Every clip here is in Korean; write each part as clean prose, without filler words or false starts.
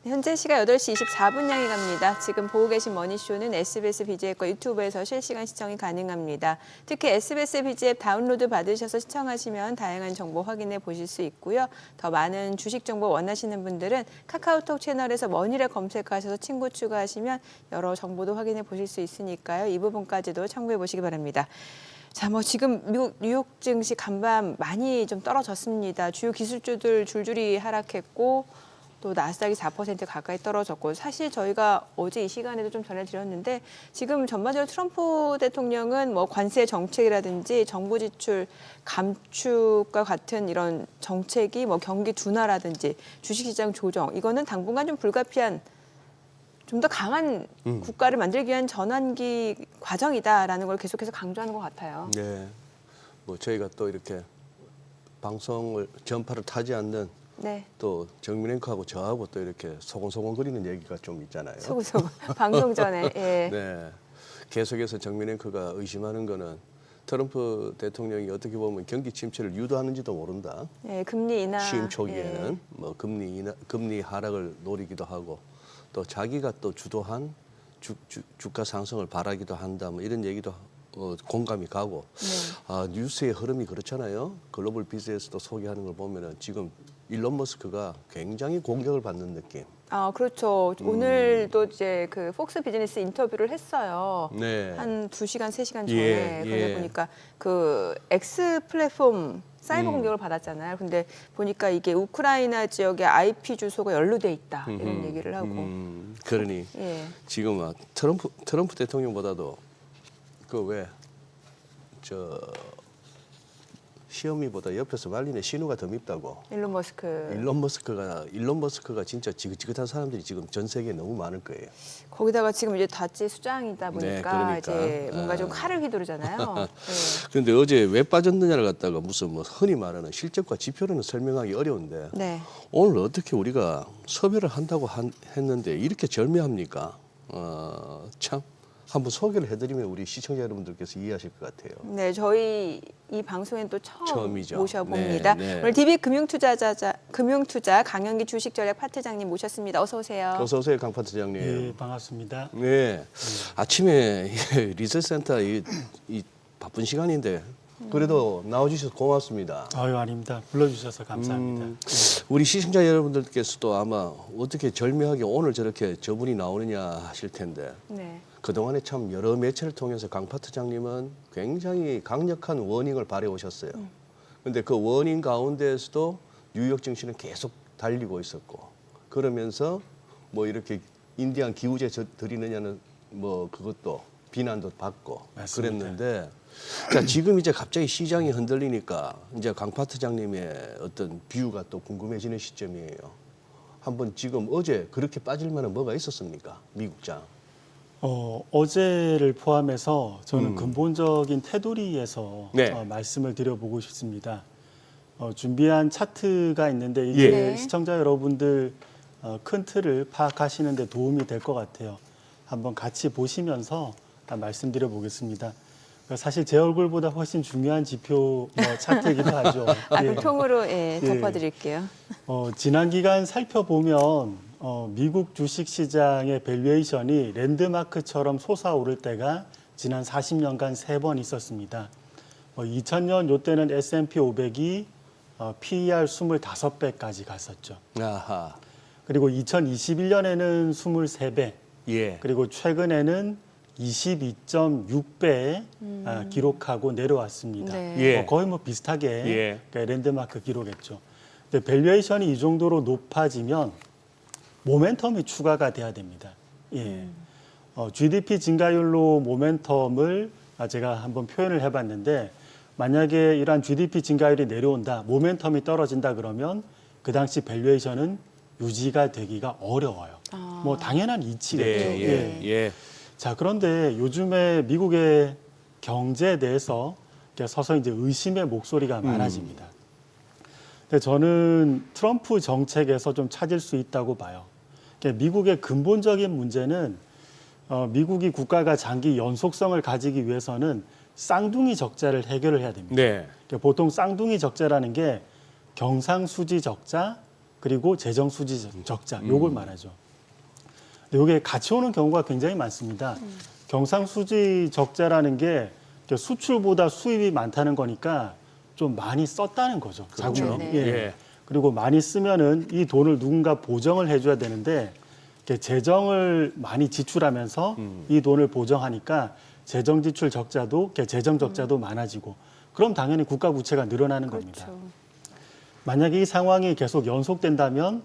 현재 시각 8시 24분 향해 갑니다. 지금 보고 계신 머니쇼는 SBS BG앱과 유튜브에서 실시간 시청이 가능합니다. 특히 SBS BG앱 다운로드 받으셔서 시청하시면 다양한 정보 확인해 보실 수 있고요. 더 많은 주식 정보 원하시는 분들은 카카오톡 채널에서 머니를 검색하셔서 친구 추가하시면 여러 정보도 확인해 보실 수 있으니까요. 이 부분까지도 참고해 보시기 바랍니다. 자, 지금 미국 뉴욕 증시 간밤 많이 좀 떨어졌습니다. 주요 기술주들 줄줄이 하락했고 또 나스닥이 4% 가까이 떨어졌고 사실 저희가 어제 이 시간에도 좀 전해드렸는데 지금 전반적으로 트럼프 대통령은 관세 정책이라든지 정부 지출 감축과 같은 이런 정책이 경기 둔화라든지 주식시장 조정 이거는 당분간 좀 불가피한 좀 더 강한 국가를 만들기 위한 전환기 과정이다라는 걸 계속해서 강조하는 것 같아요. 네, 저희가 또 이렇게 방송을 전파를 타지 않는 네. 또 정민 앵커하고 저하고 또 이렇게 소곤소곤거리는 얘기가 좀 있잖아요. 소곤소곤 방송 전에. 예. 네, 계속해서 정민 앵커가 의심하는 거는 트럼프 대통령이 어떻게 보면 경기 침체를 유도하는지도 모른다. 예, 금리 인하. 취임 초기에는 예. 금리 하락을 노리기도 하고 또 자기가 또 주도한 주가 상승을 바라기도 한다. 이런 얘기도 공감이 가고 네. 뉴스의 흐름이 그렇잖아요. 글로벌 비즈에서도 소개하는 걸 보면은 지금 일론 머스크가 굉장히 공격을 받는 느낌. 아, 그렇죠. 오늘도 이제 그 폭스 비즈니스 인터뷰를 했어요. 네. 한 2시간, 3시간 전에. 예, 그런데 예. 보니까 그 X 플랫폼 사이버 공격을 받았잖아요. 근데 보니까 이게 우크라이나 지역의 IP 주소가 연루돼 있다. 이런 얘기를 하고. 그러니 예. 지금 트럼프 대통령보다도 시어미보다 옆에서 말리는 신우가 더 밉다고. 일론 머스크. 일론 머스크가 진짜 지긋지긋한 사람들이 지금 전 세계에 너무 많을 거예요. 거기다가 지금 이제 다치 수장이다 보니까 네, 그러니까. 이제 뭔가 좀 칼을 휘두르잖아요. 네. 그런데 어제 왜 빠졌느냐를 갖다가 무슨 흔히 말하는 실적과 지표로는 설명하기 어려운데 네. 오늘 어떻게 우리가 섭외를 한다고 했는데 이렇게 절묘합니까? 참 한번 소개를 해드리면 우리 시청자 여러분들께서 이해하실 것 같아요. 네, 저희 이 방송엔 또 처음이죠. 모셔봅니다. 네, 네. 오늘 DB 금융투자 강현기 주식전략 파트장님 모셨습니다. 어서 오세요. 어서 오세요, 강 파트장님. 네, 반갑습니다. 네, 아침에 리서치센터 이 바쁜 시간인데 그래도 나와주셔서 고맙습니다. 아유, 아닙니다. 불러주셔서 감사합니다. 우리 시청자 여러분들께서도 아마 어떻게 절묘하게 오늘 저렇게 저분이 나오느냐 하실 텐데 네. 그동안에 참 여러 매체를 통해서 강 파트장님은 굉장히 강력한 워닝을 발해 오셨어요. 그런데 그 워닝 가운데에서도 뉴욕 증시는 계속 달리고 있었고 그러면서 이렇게 인디안 기우제 드리느냐는 그것도 비난도 받고 맞습니다. 그랬는데 자, 지금 이제 갑자기 시장이 흔들리니까 이제 강 파트장님의 어떤 뷰가 또 궁금해지는 시점이에요. 한번 지금 어제 그렇게 빠질 만한 뭐가 있었습니까? 미국장. 어제를 포함해서 저는 근본적인 테두리에서 네. 말씀을 드려보고 싶습니다. 준비한 차트가 있는데 이게 네. 시청자 여러분들 큰 틀을 파악하시는 데 도움이 될 것 같아요. 한번 같이 보시면서 말씀드려 보겠습니다. 사실 제 얼굴보다 훨씬 중요한 지표 차트이기도 하죠. 그럼 통으로 덮어드릴게요. 지난 기간 살펴보면 미국 주식시장의 밸류에이션이 랜드마크처럼 솟아오를 때가 지난 40년간 3번 있었습니다. 2000년 이때는 S&P 500이 PER 25배까지 갔었죠. 아하. 그리고 2021년에는 23배, 예. 그리고 최근에는 22.6배 기록하고 내려왔습니다. 네. 예. 거의 비슷하게 예. 그러니까 랜드마크 기록했죠. 근데 밸류에이션이 이 정도로 높아지면 모멘텀이 추가가 돼야 됩니다. 예. GDP 증가율로 모멘텀을 제가 한번 표현을 해봤는데 만약에 이러한 GDP 증가율이 내려온다, 모멘텀이 떨어진다 그러면 그 당시 밸류에이션은 유지가 되기가 어려워요. 당연한 이치겠죠. 예. 자, 그런데 요즘에 미국의 경제에 대해서 서서히 이제 의심의 목소리가 많아집니다. 근데 저는 트럼프 정책에서 좀 찾을 수 있다고 봐요. 미국의 근본적인 문제는 미국이 국가가 장기 연속성을 가지기 위해서는 쌍둥이 적자를 해결을 해야 됩니다. 네. 보통 쌍둥이 적자라는 게 경상수지 적자, 그리고 재정 수지 적자 요걸 말하죠. 이게 같이 오는 경우가 굉장히 많습니다. 경상수지 적자라는 게 수출보다 수입이 많다는 거니까 좀 많이 썼다는 거죠. 자국이. 네. 예. 그리고 많이 쓰면은 이 돈을 누군가 보정을 해줘야 되는데 이렇게 재정을 많이 지출하면서 이 돈을 보정하니까 재정 지출 적자도 재정 적자도 많아지고 그럼 당연히 국가 부채가 늘어나는 겁니다. 그렇죠. 만약에 이 상황이 계속 연속된다면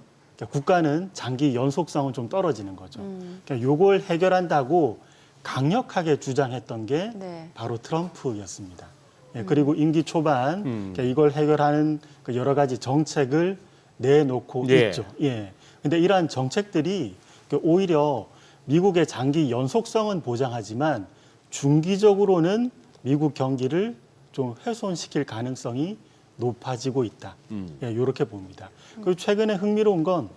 국가는 장기 연속성은 좀 떨어지는 거죠. 그러니까 이걸 해결한다고 강력하게 주장했던 게 네. 바로 트럼프였습니다. 예, 그리고 임기 초반 그러니까 이걸 해결하는 그 여러 가지 정책을 내놓고 예. 있죠. 예. 근데 이러한 정책들이 오히려 미국의 장기 연속성은 보장하지만 중기적으로는 미국 경기를 좀 훼손시킬 가능성이 높아지고 있다. 예, 이렇게 봅니다. 그리고 최근에 흥미로운 건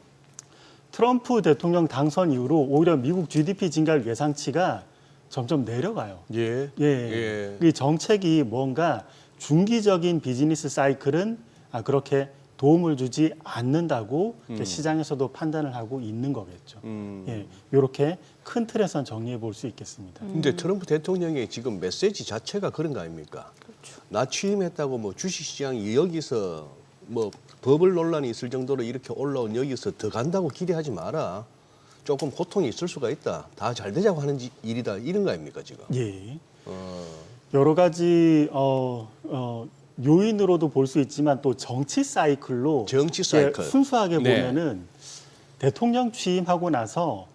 트럼프 대통령 당선 이후로 오히려 미국 GDP 증가율 예상치가 점점 내려가요. 예. 예. 이 정책이 뭔가 중기적인 비즈니스 사이클은 그렇게 도움을 주지 않는다고 시장에서도 판단을 하고 있는 거겠죠. 예, 이렇게 큰 틀에선 정리해 볼 수 있겠습니다. 근데 트럼프 대통령의 지금 메시지 자체가 그런 거 아닙니까? 그렇죠. 나 취임했다고 뭐 주식시장이 여기서 뭐 버블 논란이 있을 정도로 이렇게 올라온 여기서 더 간다고 기대하지 마라. 조금 고통이 있을 수가 있다. 다 잘 되자고 하는 일이다. 이런 거 아닙니까 지금? 예. 여러 가지 요인으로도 볼 수 있지만 또 정치 사이클로 정치 사이클. 순수하게 네. 보면은 대통령 취임하고 나서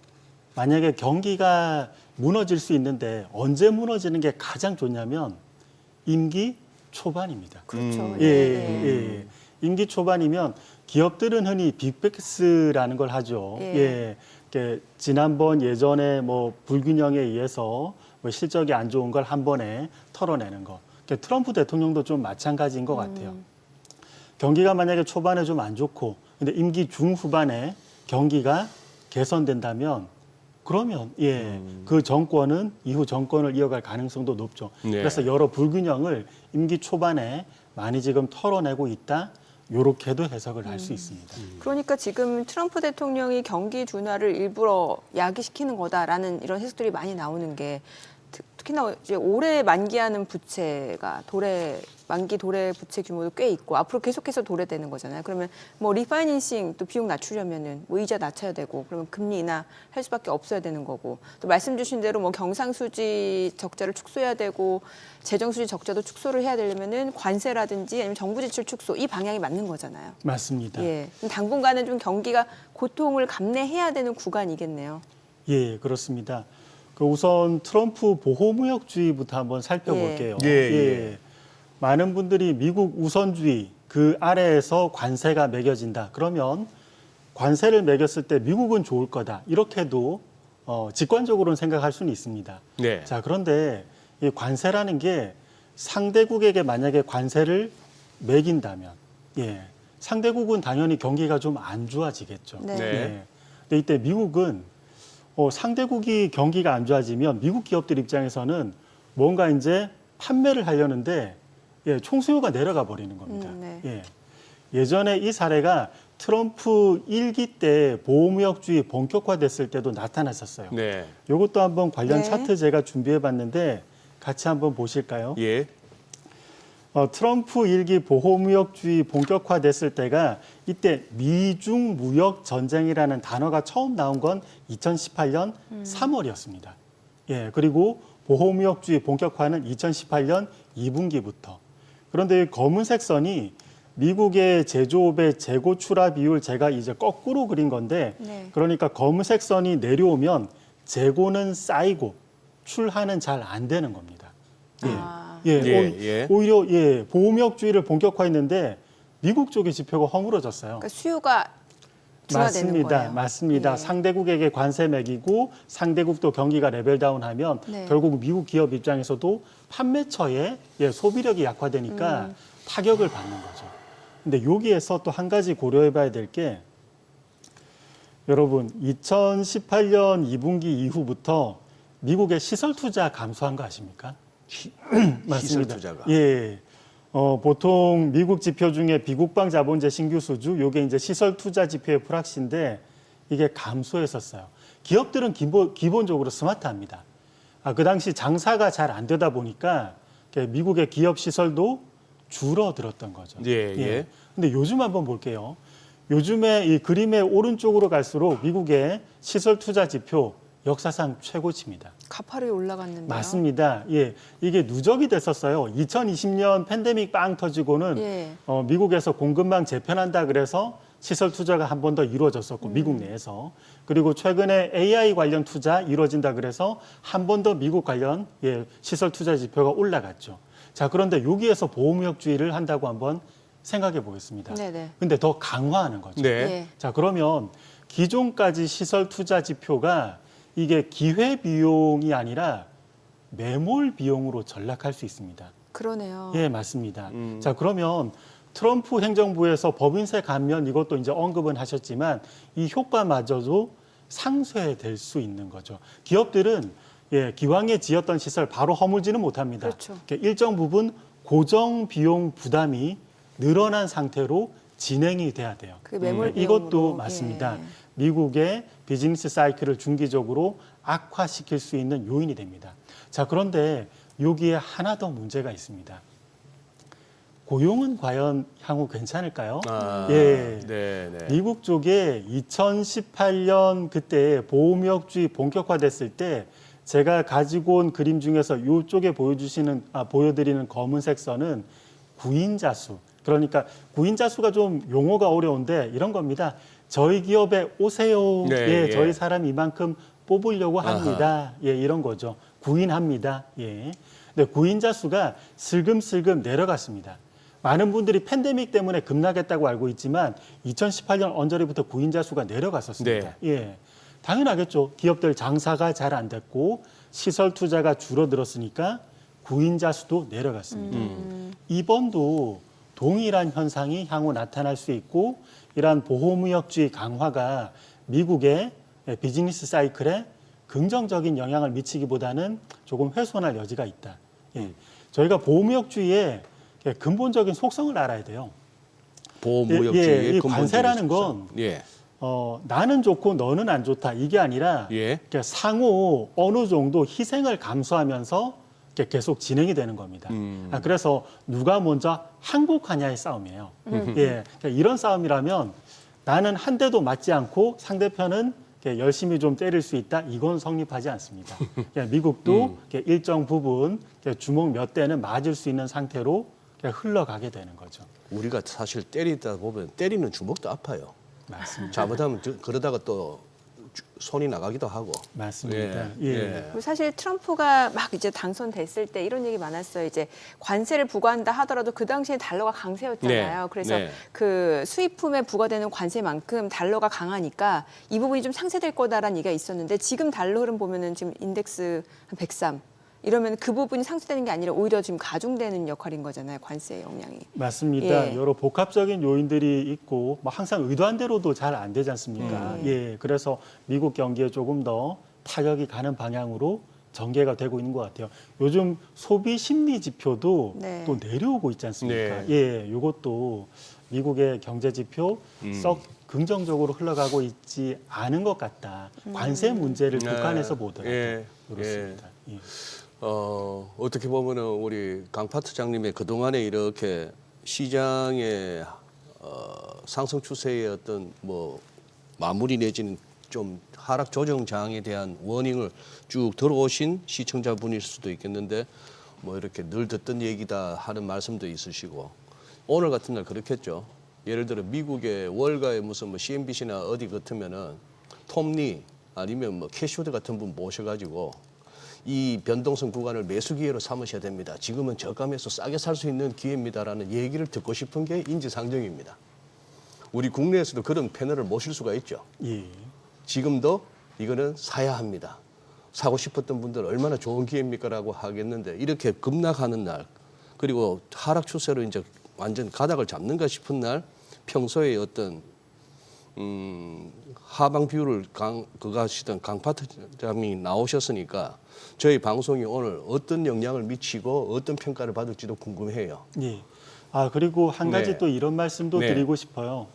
만약에 경기가 무너질 수 있는데 언제 무너지는 게 가장 좋냐면 임기 초반입니다. 그렇죠. 예, 예. 임기 초반이면 기업들은 흔히 빅백스라는 걸 하죠. 예. 예. 이렇게 지난번 예전에 뭐 불균형에 의해서 뭐 실적이 안 좋은 걸 한 번에 털어내는 거. 트럼프 대통령도 좀 마찬가지인 것 같아요. 경기가 만약에 초반에 좀 안 좋고 근데 임기 중후반에 경기가 개선된다면 그러면 그 정권은 이후 정권을 이어갈 가능성도 높죠. 네. 그래서 여러 불균형을 임기 초반에 많이 지금 털어내고 있다. 요렇게도 해석을 할 수 있습니다. 그러니까 지금 트럼프 대통령이 경기 둔화를 일부러 야기시키는 거다라는 이런 해석들이 많이 나오는 게 특히나 이제 올해 만기하는 부채가 만기 도래 부채 규모도 꽤 있고 앞으로 계속해서 도래되는 거잖아요. 그러면 뭐 리파이낸싱 또 비용 낮추려면은 뭐 이자 낮춰야 되고 그러면 금리 인하 할 수밖에 없어야 되는 거고 또 말씀 주신 대로 뭐 경상수지 적자를 축소해야 되고 재정수지 적자도 축소를 해야 되려면은 관세라든지 아니면 정부 지출 축소 이 방향이 맞는 거잖아요. 맞습니다. 예, 당분간은 좀 경기가 고통을 감내해야 되는 구간이겠네요. 예, 그렇습니다. 우선 트럼프 보호무역주의부터 한번 살펴볼게요. 예. 많은 분들이 미국 우선주의 그 아래에서 관세가 매겨진다. 그러면 관세를 매겼을 때 미국은 좋을 거다. 이렇게도 직관적으로는 생각할 수는 있습니다. 네. 자, 그런데 이 관세라는 게 상대국에게 만약에 관세를 매긴다면, 상대국은 당연히 경기가 좀 안 좋아지겠죠. 네. 네. 근데 이때 미국은 상대국이 경기가 안 좋아지면 미국 기업들 입장에서는 뭔가 이제 판매를 하려는데 총수요가 내려가 버리는 겁니다. 네. 예전에 이 사례가 트럼프 1기 때 보호무역주의 본격화됐을 때도 나타났었어요. 네. 이것도 한번 관련 네. 차트 제가 준비해봤는데 같이 한번 보실까요? 예. 트럼프 1기 보호무역주의 본격화됐을 때가 이때 미중 무역 전쟁이라는 단어가 처음 나온 건 2018년 3월이었습니다. 그리고 보호무역주의 본격화는 2018년 2분기부터. 그런데 이 검은색 선이 미국의 제조업의 재고 출하 비율 제가 이제 거꾸로 그린 건데 네. 그러니까 검은색 선이 내려오면 재고는 쌓이고 출하는 잘 안 되는 겁니다. 오히려 보호무역주의를 본격화했는데 미국 쪽의 지표가 허물어졌어요. 그러니까 수요가 둔화되는 거예요. 맞습니다. 예. 상대국에게 관세 매기고 상대국도 경기가 레벨다운하면 네. 결국 미국 기업 입장에서도 판매처에 소비력이 약화되니까 타격을 받는 거죠. 근데 여기에서 또 한 가지 고려해봐야 될 게 여러분 2018년 2분기 이후부터 미국의 시설 투자 감소한 거 아십니까? 시설 투자가. 보통 미국 지표 중에 비국방 자본제 신규 수주, 요게 이제 시설 투자 지표의 프락시인데 이게 감소했었어요. 기업들은 기본적으로 스마트합니다. 그 당시 장사가 잘 안 되다 보니까 미국의 기업 시설도 줄어들었던 거죠. 예. 근데 요즘 한번 볼게요. 요즘에 이 그림의 오른쪽으로 갈수록 미국의 시설 투자 지표 역사상 최고치입니다. 가파르게 올라갔는데요. 맞습니다. 예, 이게 누적이 됐었어요. 2020년 팬데믹 빵 터지고는 예. 미국에서 공급망 재편한다 그래서 시설 투자가 한 번 더 이루어졌었고 미국 내에서 그리고 최근에 AI 관련 투자 이루어진다 그래서 한 번 더 미국 관련 시설 투자 지표가 올라갔죠. 자, 그런데 여기에서 보호무역주의를 한다고 한번 생각해 보겠습니다. 네네. 근데 더 강화하는 거죠. 네. 예. 자, 그러면 기존까지 시설 투자 지표가 이게 기회 비용이 아니라 매몰 비용으로 전락할 수 있습니다. 그러네요. 예, 맞습니다. 자, 그러면 트럼프 행정부에서 법인세 감면 이것도 이제 언급은 하셨지만 이 효과마저도 상쇄될 수 있는 거죠. 기업들은 기왕에 지었던 시설 바로 허물지는 못합니다. 그렇죠. 일정 부분 고정 비용 부담이 늘어난 상태로 진행이 돼야 돼요. 그게 매몰 이것도 비용으로, 맞습니다. 예. 미국의 비즈니스 사이클을 중기적으로 악화시킬 수 있는 요인이 됩니다. 자, 그런데 여기에 하나 더 문제가 있습니다. 고용은 과연 향후 괜찮을까요? 예. 네. 미국 쪽에 2018년 그때 보호무역주의 본격화됐을 때 제가 가지고 온 그림 중에서 이쪽에 보여드리는 검은색 선은 구인자 수. 그러니까 구인자 수가 좀 용어가 어려운데 이런 겁니다. 저희 기업에 오세요. 네, 저희 사람 이만큼 뽑으려고 합니다. 아하. 이런 거죠. 구인합니다. 근데 구인자 수가 슬금슬금 내려갔습니다. 많은 분들이 팬데믹 때문에 급락했다고 알고 있지만 2018년 언저리부터 구인자 수가 내려갔었습니다. 당연하겠죠. 기업들 장사가 잘 안 됐고 시설 투자가 줄어들었으니까 구인자 수도 내려갔습니다. 이번도 동일한 현상이 향후 나타날 수 있고 이러한 보호무역주의 강화가 미국의 비즈니스 사이클에 긍정적인 영향을 미치기보다는 조금 훼손할 여지가 있다. 저희가 보호무역주의의 근본적인 속성을 알아야 돼요. 보호무역주의의 이 관세라는 건 나는 좋고 너는 안 좋다 이게 아니라 상호 어느 정도 희생을 감수하면서 계속 진행이 되는 겁니다. 그래서 누가 먼저 항복하냐의 싸움이에요. 이런 싸움이라면 나는 한 대도 맞지 않고 상대편은 열심히 좀 때릴 수 있다. 이건 성립하지 않습니다. 미국도 일정 부분 주먹 몇 대는 맞을 수 있는 상태로 흘러가게 되는 거죠. 우리가 사실 때리다 보면 때리는 주먹도 아파요. 맞습니다. 잘못하면 그러다가 또 손이 나가기도 하고. 맞습니다. 그리고 사실 트럼프가 막 이제 당선됐을 때 이런 얘기 많았어요. 이제 관세를 부과한다 하더라도 그 당시에 달러가 강세였잖아요. 그래서 그 수입품에 부과되는 관세만큼 달러가 강하니까 이 부분이 좀 상쇄될 거다라는 얘기가 있었는데 지금 달러 흐름 보면은 지금 인덱스 한 103. 이러면 그 부분이 상쇄되는 게 아니라 오히려 지금 가중되는 역할인 거잖아요. 관세의 영향이. 맞습니다. 여러 복합적인 요인들이 있고 뭐 항상 의도한 대로도 잘 안 되지 않습니까? 그래서 미국 경기에 조금 더 타격이 가는 방향으로 전개가 되고 있는 것 같아요. 요즘 소비 심리 지표도 또 내려오고 있지 않습니까? 이것도 미국의 경제 지표 썩 긍정적으로 흘러가고 있지 않은 것 같다. 관세 문제를 북한에서 보더라도 그렇습니다. 어떻게 보면은 우리 강 파트장님의 그동안에 이렇게 시장의 상승 추세의 어떤 뭐 마무리 내지는 좀 하락 조정장에 대한 워닝을 쭉 들어오신 시청자분일 수도 있겠는데 뭐 이렇게 늘 듣던 얘기다 하는 말씀도 있으시고 오늘 같은 날 그렇겠죠. 예를 들어 미국의 월가의 무슨 뭐 CNBC나 어디 같으면은 톰리 아니면 뭐 캐시우드 같은 분 모셔가지고 이 변동성 구간을 매수 기회로 삼으셔야 됩니다. 지금은 저감에서 싸게 살 수 있는 기회입니다라는 얘기를 듣고 싶은 게 인지상정입니다. 우리 국내에서도 그런 패널을 모실 수가 있죠. 지금도 이거는 사야 합니다. 사고 싶었던 분들 얼마나 좋은 기회입니까라고 하겠는데 이렇게 급락하는 날 그리고 하락 추세로 이제 완전 가닥을 잡는가 싶은 날 평소에 어떤 하방 뷰를 그거 하시던 강 파트장이 나오셨으니까 저희 방송이 오늘 어떤 영향을 미치고 어떤 평가를 받을지도 궁금해요. 그리고 한 가지 네. 또 이런 말씀도 네. 드리고 싶어요.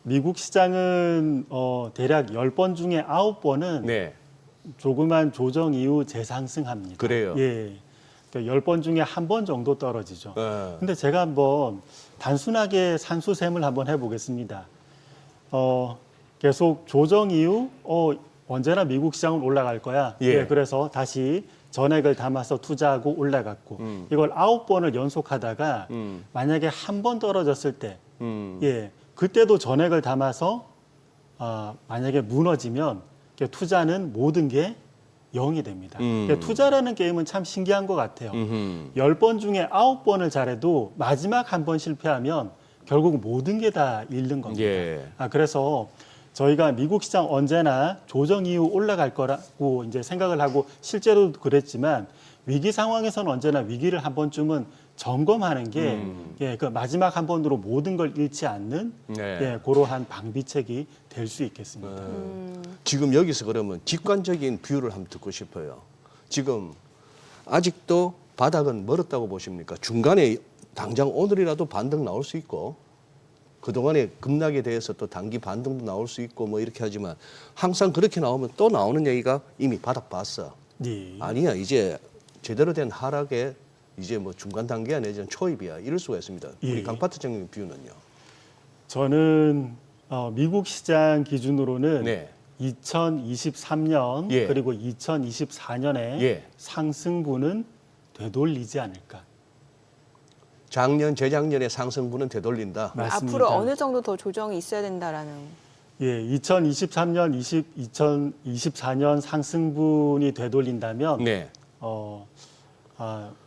미국 시장은 대략 10번 중에 9번은 네. 조그만 조정 이후 재상승합니다. 그래요? 예. 그러니까 10번 중에 한 번 정도 떨어지죠. 예. 근데 제가 한번 단순하게 산수셈을 한번 해보겠습니다. 계속 조정 이후 언제나 미국 시장은 올라갈 거야. 예. 그래서 다시 전액을 담아서 투자하고 올라갔고 이걸 9번을 연속하다가 만약에 한 번 떨어졌을 때 그때도 전액을 담아서 만약에 무너지면 투자는 모든 게 0이 됩니다. 투자라는 게임은 참 신기한 것 같아요. 10번 중에 9번을 잘해도 마지막 한 번 실패하면 결국 모든 게 다 잃는 겁니다. 예. 그래서 저희가 미국 시장 언제나 조정 이후 올라갈 거라고 이제 생각을 하고 실제로 그랬지만 위기 상황에서는 언제나 위기를 한 번쯤은 점검하는 게 그 마지막 한 번으로 모든 걸 잃지 않는 네. 그러한 방비책이 될 수 있겠습니다. 지금 여기서 그러면 직관적인 뷰를 한번 듣고 싶어요. 지금 아직도 바닥은 멀었다고 보십니까? 중간에 당장 오늘이라도 반등 나올 수 있고 그동안의 급락에 대해서 또 단기 반등도 나올 수 있고 뭐 이렇게 하지만 항상 그렇게 나오면 또 나오는 얘기가 이미 바닥 봤어. 네. 아니야, 이제 제대로 된 하락에 이제 뭐 중간 단계야 내지는 초입이야 이럴 수가 있습니다. 우리 예. 강파트장님 뷰는요? 저는 미국 시장 기준으로는 네. 2023년 예. 그리고 2024년에 예. 상승분은 되돌리지 않을까. 작년, 재작년의 상승분은 되돌린다. 맞습니다. 앞으로 어느 정도 더 조정이 있어야 된다라는. 예, 2023년, 2024년 상승분이 되돌린다면 네.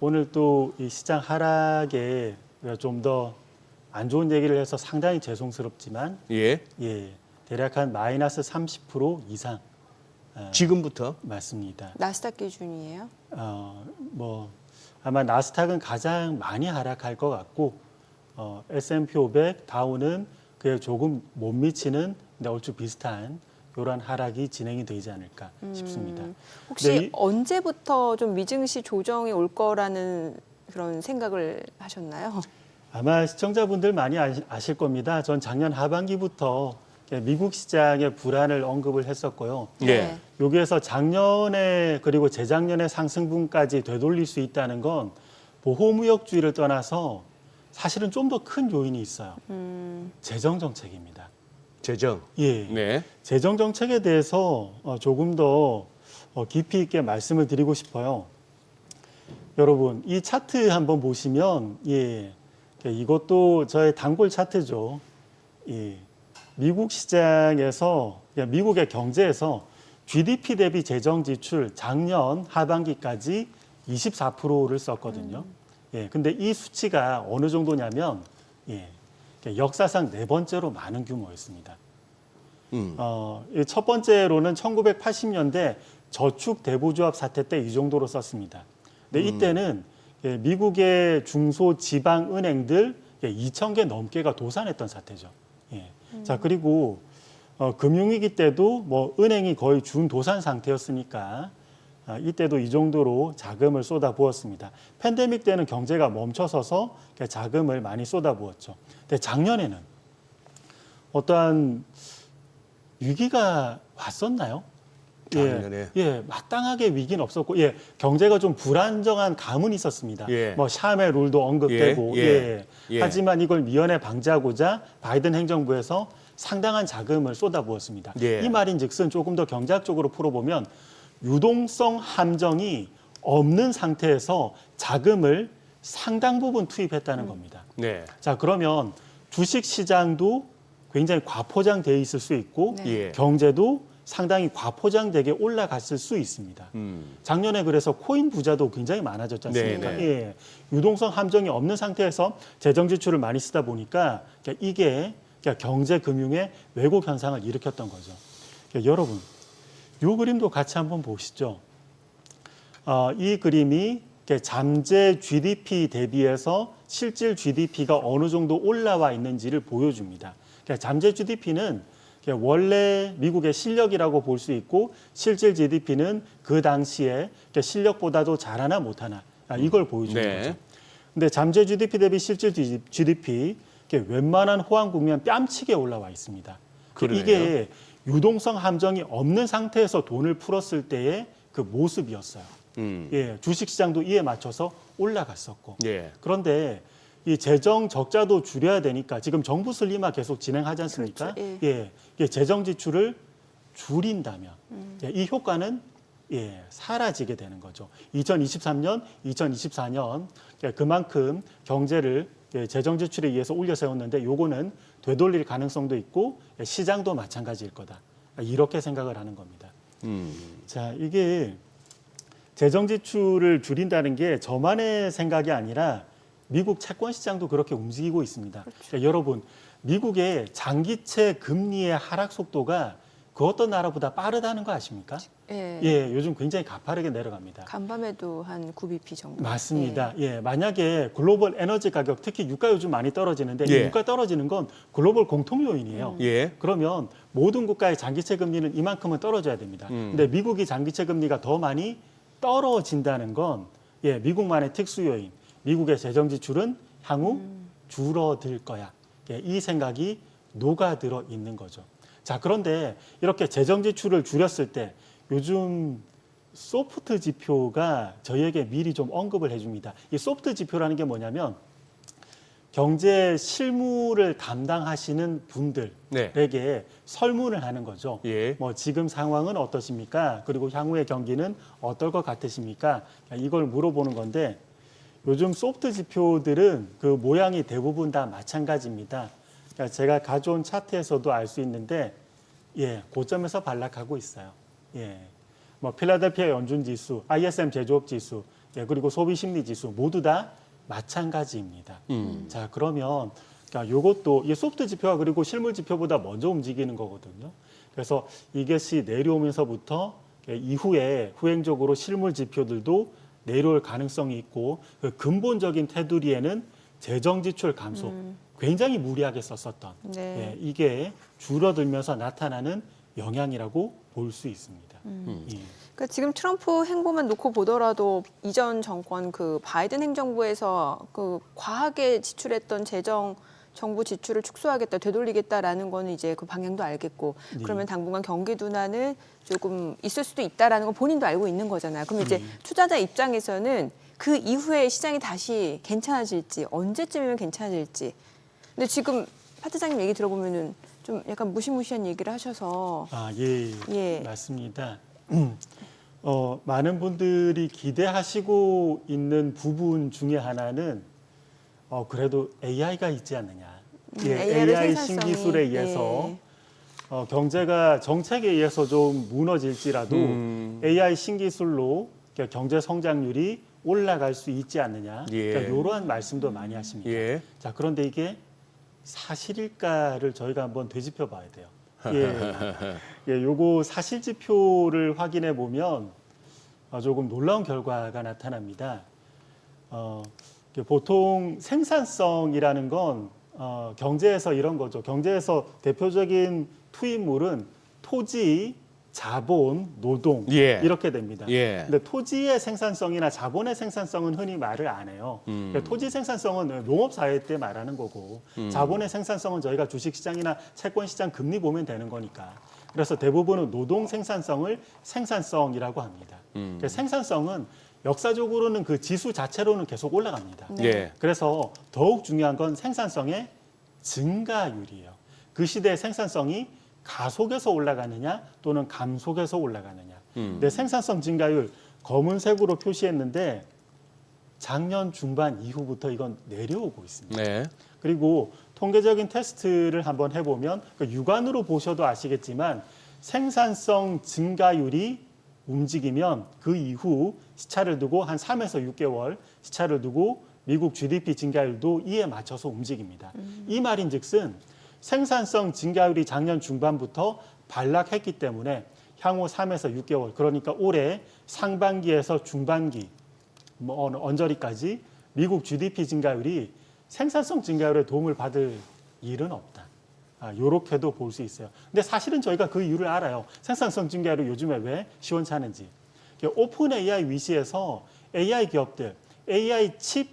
오늘 또 이 시장 하락에 좀 더 안 좋은 얘기를 해서 상당히 죄송스럽지만 예. 대략 한 마이너스 30% 이상 지금부터 맞습니다. 나스닥 기준이에요? 아마 나스닥은 가장 많이 하락할 것 같고 S&P 500, 다우는 그에 조금 못 미치는 근데 얼추 비슷한 이러한 하락이 진행이 되지 않을까 싶습니다. 혹시 근데 언제부터 좀 미증시 조정이 올 거라는 그런 생각을 하셨나요? 아마 시청자분들 많이 아실 겁니다. 전 작년 하반기부터 미국 시장의 불안을 언급을 했었고요. 예. 여기에서 작년에 그리고 재작년에 상승분까지 되돌릴 수 있다는 건 보호무역주의를 떠나서 사실은 좀 더 큰 요인이 있어요. 재정 정책입니다. 재정. 예. 네. 재정 정책에 대해서 조금 더 깊이 있게 말씀을 드리고 싶어요. 여러분, 이 차트 한번 보시면 이것도 저의 단골 차트죠. 미국 시장에서 미국의 경제에서 GDP 대비 재정 지출 작년 하반기까지 24%를 썼거든요. 근데 이 수치가 어느 정도냐면 역사상 4번째로 많은 규모였습니다. 첫 번째로는 1980년대 저축 대부조합 사태 때 이 정도로 썼습니다. 근데 이때는 미국의 중소지방은행들 2,000개 넘게가 도산했던 사태죠. 자, 그리고 금융위기 때도 뭐 은행이 거의 준도산 상태였으니까 이때도 이 정도로 자금을 쏟아부었습니다. 팬데믹 때는 경제가 멈춰서서 자금을 많이 쏟아부었죠. 근데 작년에는 어떠한 위기가 왔었나요? 작년에. 마땅하게 위기는 없었고, 경제가 좀 불안정한 감은 있었습니다. 뭐 샴의 룰도 언급되고, 하지만 이걸 미연에 방지하고자 바이든 행정부에서 상당한 자금을 쏟아부었습니다. 이 말인즉슨 조금 더 경제학적으로 풀어보면 유동성 함정이 없는 상태에서 자금을 상당 부분 투입했다는 겁니다. 자, 그러면 주식 시장도 굉장히 과포장되어 있을 수 있고 경제도 상당히 과포장되게 올라갔을 수 있습니다. 작년에 그래서 코인 부자도 굉장히 많아졌지 않습니까? 유동성 함정이 없는 상태에서 재정 지출을 많이 쓰다 보니까 이게 경제 금융의 왜곡 현상을 일으켰던 거죠. 여러분, 이 그림도 같이 한번 보시죠. 이 그림이 잠재 GDP 대비해서 실질 GDP가 어느 정도 올라와 있는지를 보여줍니다. 잠재 GDP는 원래 미국의 실력이라고 볼 수 있고 실질 GDP는 그 당시에 실력보다도 잘하나 못하나 이걸 보여주는 거죠. 근데 잠재 GDP 대비 실질 GDP 이게 웬만한 호황 국면 뺨치게 올라와 있습니다. 그러네요. 이게 유동성 함정이 없는 상태에서 돈을 풀었을 때의 그 모습이었어요. 예, 주식시장도 이에 맞춰서 올라갔었고. 예. 그런데 이 재정 적자도 줄여야 되니까 지금 정부 슬림화 계속 진행하지 않습니까? 그렇죠. 예, 이게 재정 지출을 줄인다면 예, 이 효과는 예, 사라지게 되는 거죠. 2023년, 2024년 그만큼 경제를 예, 재정 지출에 의해서 올려 세웠는데 요거는 되돌릴 가능성도 있고 예, 시장도 마찬가지일 거다. 이렇게 생각을 하는 겁니다. 자, 이게 재정 지출을 줄인다는 게 저만의 생각이 아니라 미국 채권 시장도 그렇게 움직이고 있습니다. 그러니까 여러분, 미국의 장기채 금리의 하락 속도가 그 어떤 나라보다 빠르다는 거 아십니까? 예. 예, 요즘 굉장히 가파르게 내려갑니다. 간밤에도 한 9bp 정도. 맞습니다. 예, 만약에 글로벌 에너지 가격, 특히 유가 요즘 많이 떨어지는데 이 예. 유가 떨어지는 건 글로벌 공통 요인이에요. 예. 그러면 모든 국가의 장기채 금리는 이만큼은 떨어져야 됩니다. 근데 미국이 장기채 금리가 더 많이 떨어진다는 건 예, 미국만의 특수 요인, 미국의 재정 지출은 향후 줄어들 거야. 예, 이 생각이 녹아들어 있는 거죠. 자, 그런데 이렇게 재정 지출을 줄였을 때 요즘 소프트 지표가 저희에게 미리 좀 언급을 해줍니다. 이 소프트 지표라는 게 뭐냐면 경제 실무를 담당하시는 분들에게 설문을 하는 거죠. 예. 뭐 지금 상황은 어떠십니까? 그리고 향후의 경기는 어떨 것 같으십니까? 이걸 물어보는 건데 요즘 소프트 지표들은 그 모양이 대부분 다 마찬가지입니다. 그러니까 제가 가져온 차트에서도 알 수 있는데 예, 고점에서 반락하고 있어요. 예. 뭐 필라델피아 연준 지수, ISM 제조업 지수, 예, 그리고 소비 심리 지수 모두 다 마찬가지입니다. 자, 그러면 그러니까 요것도 이 소프트 지표가 그리고 실물 지표보다 먼저 움직이는 거거든요. 그래서 이것이 내려오면서부터 이후에 후행적으로 실물 지표들도 내려올 가능성이 있고 그 근본적인 테두리에는 재정 지출 감소 굉장히 무리하게 썼었던 네. 예, 이게 줄어들면서 나타나는 영향이라고 볼 수 있습니다. 예. 그러니까 지금 트럼프 행보만 놓고 보더라도 이전 정권 그 바이든 행정부에서 그 과하게 지출했던 정부 지출을 축소하겠다, 되돌리겠다라는 거는 이제 그 방향도 알겠고 네. 그러면 당분간 경기 둔화는 조금 있을 수도 있다라는 건 본인도 알고 있는 거잖아요. 그럼 이제 투자자 입장에서는 그 이후에 시장이 다시 괜찮아질지 언제쯤이면 괜찮아질지. 근데 지금 파 차장님 얘기 들어보면은 좀 약간 무시무시한 얘기를 하셔서 아, 예, 예. 맞습니다. 많은 분들이 기대하시고 있는 부분 중에 하나는 그래도 AI가 있지 않느냐. 예, AI의 AI 생산성이, 신기술에 의해서 예. 경제가 정책에 의해서 좀 무너질지라도 AI 신기술로 경제 성장률이 올라갈 수 있지 않느냐. 예. 그러니까 이러한 말씀도 많이 하십니다. 예. 자, 그런데 이게 사실일까를 저희가 한번 되짚어 봐야 돼요. 예, 예, 요거 사실 지표를 확인해 보면 조금 놀라운 결과가 나타납니다. 보통 생산성이라는 건 경제에서 이런 거죠. 경제에서 대표적인 투입물은 토지, 자본, 노동 예. 이렇게 됩니다. 예. 근데 토지의 생산성이나 자본의 생산성은 흔히 말을 안 해요. 그러니까 토지 생산성은 농업 사회 때 말하는 거고 자본의 생산성은 저희가 주식시장이나 채권시장 금리 보면 되는 거니까. 그래서 대부분은 노동 생산성을 생산성이라고 합니다. 그러니까 생산성은 역사적으로는 그 지수 자체로는 계속 올라갑니다. 예. 그래서 더욱 중요한 건 생산성의 증가율이에요. 그 시대의 생산성이 가속에서 올라가느냐 또는 감속에서 올라가느냐. 근데 생산성 증가율 검은색으로 표시했는데 작년 중반 이후부터 이건 내려오고 있습니다. 네. 그리고 통계적인 테스트를 한번 해보면 육안으로 보셔도 아시겠지만 생산성 증가율이 움직이면 그 이후 시차를 두고 한 3에서 6개월 시차를 두고 미국 GDP 증가율도 이에 맞춰서 움직입니다. 이 말인즉슨 생산성 증가율이 작년 중반부터 반락했기 때문에 향후 3에서 6개월 그러니까 올해 상반기에서 중반기 언저리까지 미국 GDP 증가율이 생산성 증가율에 도움을 받을 일은 없다. 이렇게도 볼 수 있어요. 근데 사실은 저희가 그 이유를 알아요. 생산성 증가율이 요즘에 왜 시원찮은지. 오픈 AI 위시에서 AI 기업들, AI 칩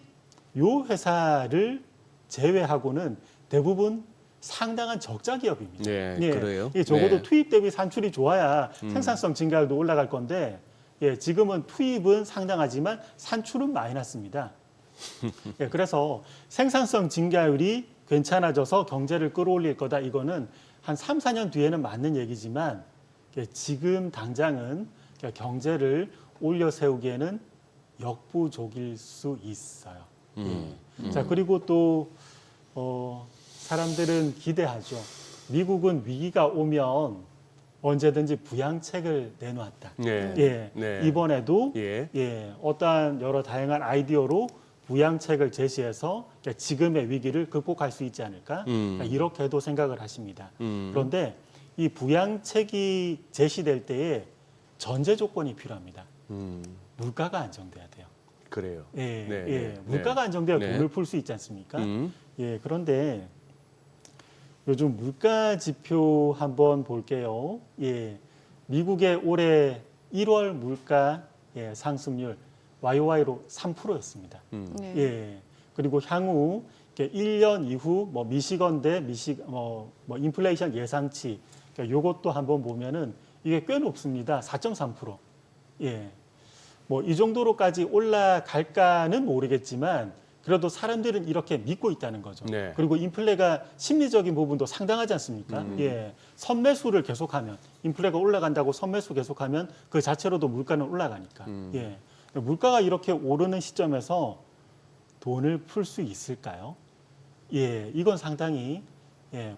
요 회사를 제외하고는 대부분 상당한 적자 기업입니다. 네, 그래요? 예, 적어도 네. 투입 대비 산출이 좋아야 생산성 증가율도 올라갈 건데 예, 지금은 투입은 상당하지만 산출은 마이너스입니다. 예, 그래서 생산성 증가율이 괜찮아져서 경제를 끌어올릴 거다. 이거는 한 3, 4년 뒤에는 맞는 얘기지만 예, 지금 당장은 경제를 올려 세우기에는 역부족일 수 있어요. 예. 자, 그리고 또 사람들은 기대하죠. 미국은 위기가 오면 언제든지 부양책을 내놓았다. 네. 예, 네. 이번에도 예. 어떠한 여러 다양한 아이디어로 부양책을 제시해서 지금의 위기를 극복할 수 있지 않을까 이렇게도 생각을 하십니다. 그런데 이 부양책이 제시될 때에 전제 조건이 필요합니다. 물가가 안정돼야 돼요. 그래요. 예, 네, 예. 네, 물가가 네. 안정돼야 네. 돈을 풀 수 있지 않습니까? 예, 그런데 요즘 물가 지표 한번 볼게요. 예, 미국의 올해 1월 물가 상승률 YOY로 3%였습니다. 네. 예, 그리고 향후 1년 이후 뭐 미시건대 인플레이션 예상치 요것도 한번 보면은 이게 꽤 높습니다. 4.3%. 예. 뭐 이 정도로까지 올라갈까는 모르겠지만 그래도 사람들은 이렇게 믿고 있다는 거죠. 네. 그리고 인플레가 심리적인 부분도 상당하지 않습니까? 예. 선매수를 계속하면 인플레가 올라간다고 선매수 계속하면 그 자체로도 물가는 올라가니까. 예. 물가가 이렇게 오르는 시점에서 돈을 풀 수 있을까요? 예. 이건 상당히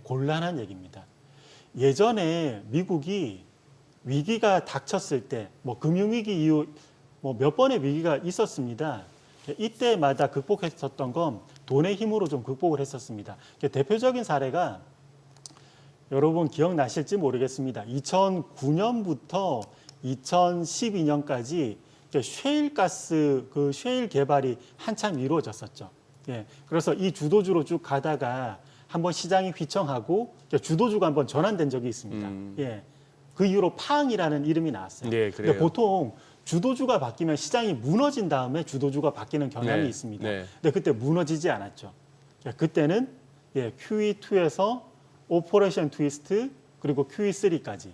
곤란한 얘기입니다. 예전에 미국이 위기가 닥쳤을 때 뭐 금융위기 이후 뭐 몇 번의 위기가 있었습니다. 이때마다 극복했었던 건 돈의 힘으로 좀 극복을 했었습니다. 대표적인 사례가 여러분 기억나실지 모르겠습니다. 2009년부터 2012년까지 셰일가스 그 셰일 개발이 한참 이루어졌었죠. 예, 그래서 이 주도주로 쭉 가다가 한번 시장이 휘청하고 주도주가 한번 전환된 적이 있습니다. 예, 그 이후로 팡이라는 이름이 나왔어요. 네, 그래요. 근데 보통 주도주가 바뀌면 시장이 무너진 다음에 주도주가 바뀌는 경향이 네, 있습니다. 네. 근데 그때 무너지지 않았죠. 그때는 QE2에서 오퍼레이션 트위스트 그리고 QE3까지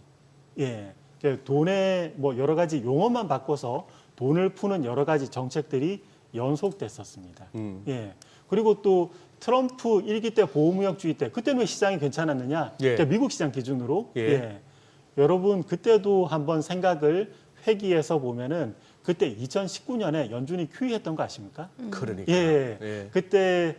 돈의 뭐 여러 가지 용어만 바꿔서 돈을 푸는 여러 가지 정책들이 연속됐었습니다. 예. 그리고 또 트럼프 1기 때 보호무역주의 때 그때는 왜 시장이 괜찮았느냐? 예. 미국 시장 기준으로. 예. 여러분 그때도 한번 생각을 회귀해서 보면은 그때 2019년에 연준이 QE했던 거 아십니까? 그러니까. 예. 그때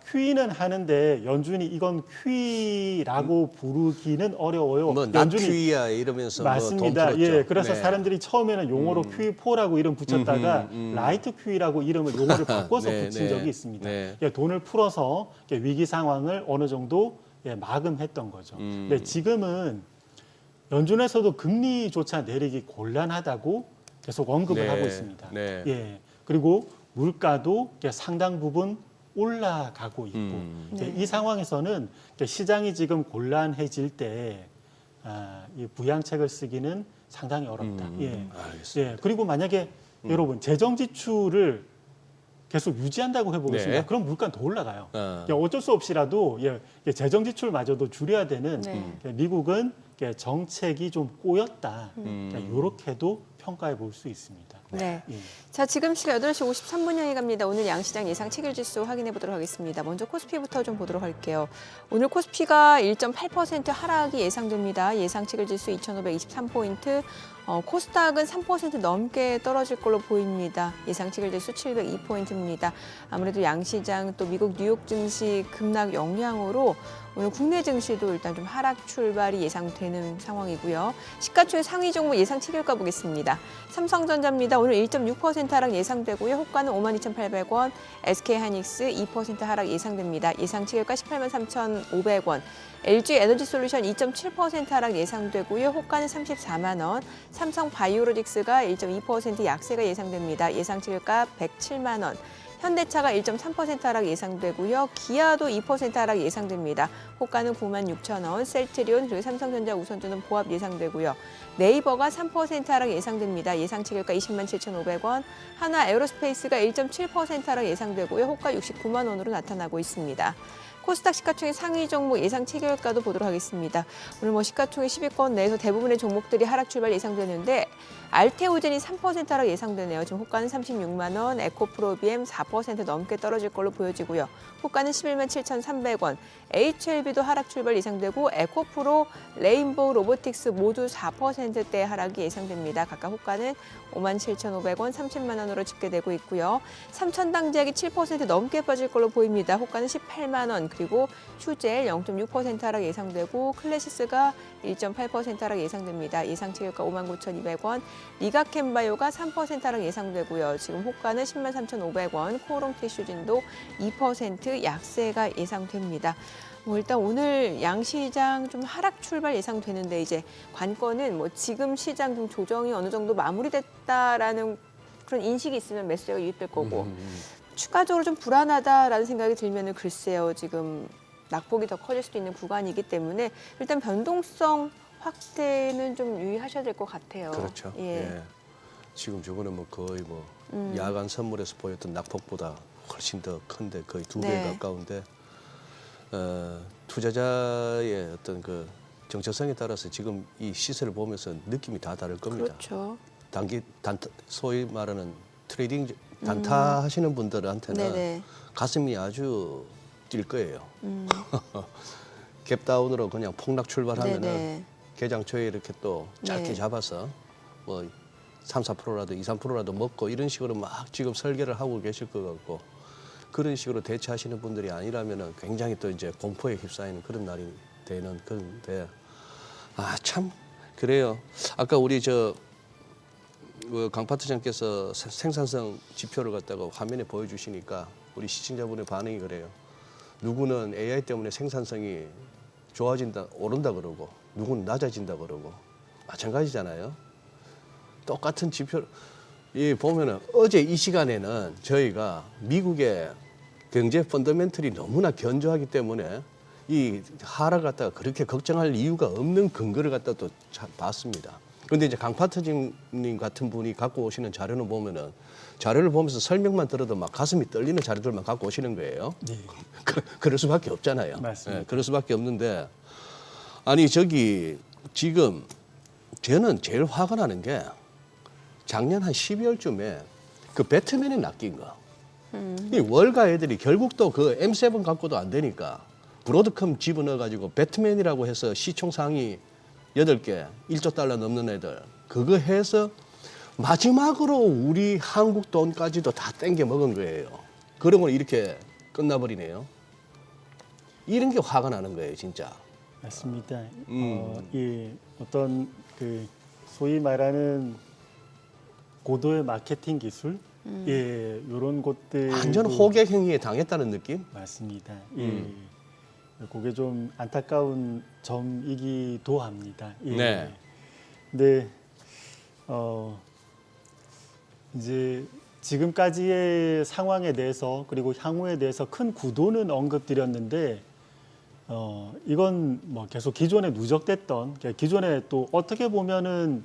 QE는 하는데 연준이 이건 QE라고 부르기는 어려워요. 뭐 낫QE야 이러면서 맞습니다. 뭐 돈 예, 그래서 네. 사람들이 처음에는 용어로 QE4라고 이름 붙였다가 라이트 QE라고 이름을 용어를 바꿔서 네, 붙인 네. 적이 있습니다. 네. 돈을 풀어서 위기 상황을 어느 정도 마금했던 거죠. 근데 지금은 연준에서도 금리조차 내리기 곤란하다고 계속 언급을 네, 하고 있습니다. 네. 예, 그리고 물가도 상당 부분 올라가고 있고 이 상황에서는 시장이 지금 곤란해질 때 이 부양책을 쓰기는 상당히 어렵다. 알겠습니다. 예, 그리고 만약에 여러분 재정 지출을 계속 유지한다고 해보겠습니다. 네. 그럼 물가는 더 올라가요. 어. 어쩔 수 없이라도 재정 지출마저도 줄여야 되는 네. 미국은 정책이 좀 꼬였다. 이렇게도 평가해 볼 수 있습니다. 네. 예. 자, 지금 시각 8시 53분 향해 갑니다. 오늘 양시장 예상 체결지수 확인해 보도록 하겠습니다. 먼저 코스피부터 좀 보도록 할게요. 오늘 코스피가 1.8% 하락이 예상됩니다. 예상 체결지수 2,523포인트, 코스닥은 3% 넘게 떨어질 걸로 보입니다. 예상 체결지수 702포인트입니다. 아무래도 양시장 또 미국 뉴욕 증시 급락 영향으로 오늘 국내 증시도 일단 좀 하락 출발이 예상되는 상황이고요. 시가총액 상위 종목 예상 체결가 보겠습니다. 삼성전자입니다. 오늘 1.6% 하락 예상되고요. 호가는 52,800원, SK하이닉스 2% 하락 예상됩니다. 예상 체결가 183,500원. LG에너지솔루션 2.7% 하락 예상되고요. 호가는 34만 원. 삼성바이오로직스가 1.2% 약세가 예상됩니다. 예상 체결가 107만 원. 현대차가 1.3% 하락 예상되고요. 기아도 2% 하락 예상됩니다. 호가는 96,000원, 셀트리온 그리고 삼성전자, 우선주는 보합 예상되고요. 네이버가 3% 하락 예상됩니다. 예상 체결가 207,500원, 한화 에어로스페이스가 1.7% 하락 예상되고요. 호가 69만 원으로 나타나고 있습니다. 코스닥 시가총액 상위 종목 예상 체결가도 보도록 하겠습니다. 오늘 시가총액 10위권 내에서 대부분의 종목들이 하락 출발 예상되는데 알테오젠이 3% 하락 예상되네요. 지금 호가는 36만 원, 에코프로비엠 4% 넘게 떨어질 걸로 보여지고요. 호가는 11만 7,300원, HLB도 하락 출발 예상되고 에코프로, 레인보우 로보틱스 모두 4%대 하락이 예상됩니다. 각각 호가는 5만 7,500원, 30만 원으로 집계되고 있고요. 삼천당제약이 7% 넘게 빠질 걸로 보입니다. 호가는 18만 원, 그리고 휴젤 0.6% 하락 예상되고 클래시스가 1.8% 하락 예상됩니다. 예상 체결가 59,200원, 리가캠바이오가 3% 하락 예상되고요. 지금 호가는 10만 3,500원, 코오롱 티슈진도 2% 약세가 예상됩니다. 일단 오늘 양시장 좀 하락 출발 예상되는데 이제 관건은 지금 시장 좀 조정이 어느 정도 마무리됐다라는 그런 인식이 있으면 매수세가 유입될 거고 추가적으로 좀 불안하다라는 생각이 들면은 글쎄요, 지금 낙폭이 더 커질 수도 있는 구간이기 때문에 일단 변동성 확대는 좀 유의하셔야 될 것 같아요. 그렇죠. 예. 지금 저거는 거의 야간 선물에서 보였던 낙폭보다 훨씬 더 큰데 거의 2배 네. 가까운데 투자자의 어떤 그 정체성에 따라서 지금 이 시세를 보면서 느낌이 다 다를 겁니다. 그렇죠. 소위 말하는 트레이딩 단타 하시는 분들한테는 네네. 가슴이 아주 뛸 거예요. 갭다운으로 그냥 폭락 출발하면은 네네. 개장 초에 이렇게 또 짧게 네. 잡아서 3, 4%라도 2, 3%라도 먹고 이런 식으로 막 지금 설계를 하고 계실 것 같고 그런 식으로 대처하시는 분들이 아니라면은 굉장히 또 이제 공포에 휩싸이는 그런 날이 되는 그런데 참 그래요. 아까 우리 강 파트장께서 생산성 지표를 갖다가 화면에 보여주시니까 우리 시청자분의 반응이 그래요. 누구는 AI 때문에 생산성이 좋아진다, 오른다 그러고 누구는 낮아진다 그러고 마찬가지잖아요. 똑같은 지표 보면은 어제 이 시간에는 저희가 미국의 경제 펀더멘털이 너무나 견조하기 때문에 이 하락 갖다가 그렇게 걱정할 이유가 없는 근거를 갖다 또 봤습니다. 그런데 이제 강파트님 같은 분이 갖고 오시는 자료는 보면은 자료를 보면서 설명만 들어도 막 가슴이 떨리는 자료들만 갖고 오시는 거예요. 네. 그럴 수밖에 없잖아요. 맞습니다. 예, 그럴 수밖에 없는데 아니 지금 저는 제일 화가 나는 게 작년 한 12월쯤에 그 배트맨에 낚인 거. 이 월가 애들이 결국 또 그 M7 갖고도 안 되니까 브로드컴 집어넣어가지고 배트맨이라고 해서 시총 상위 8개 1조 달러 넘는 애들 그거 해서 마지막으로 우리 한국 돈까지도 다 땡겨 먹은 거예요. 그러고 이렇게 끝나버리네요. 이런 게 화가 나는 거예요, 진짜. 맞습니다. 어떤 그 소위 말하는 고도의 마케팅 기술, 이런 것들 완전 호객 행위에 당했다는 느낌? 맞습니다. 그게 좀 안타까운 점이기도 합니다. 네. 근데 이제 지금까지의 상황에 대해서 그리고 향후에 대해서 큰 구도는 언급드렸는데 이건 계속 기존에 누적됐던 기존에 또 어떻게 보면은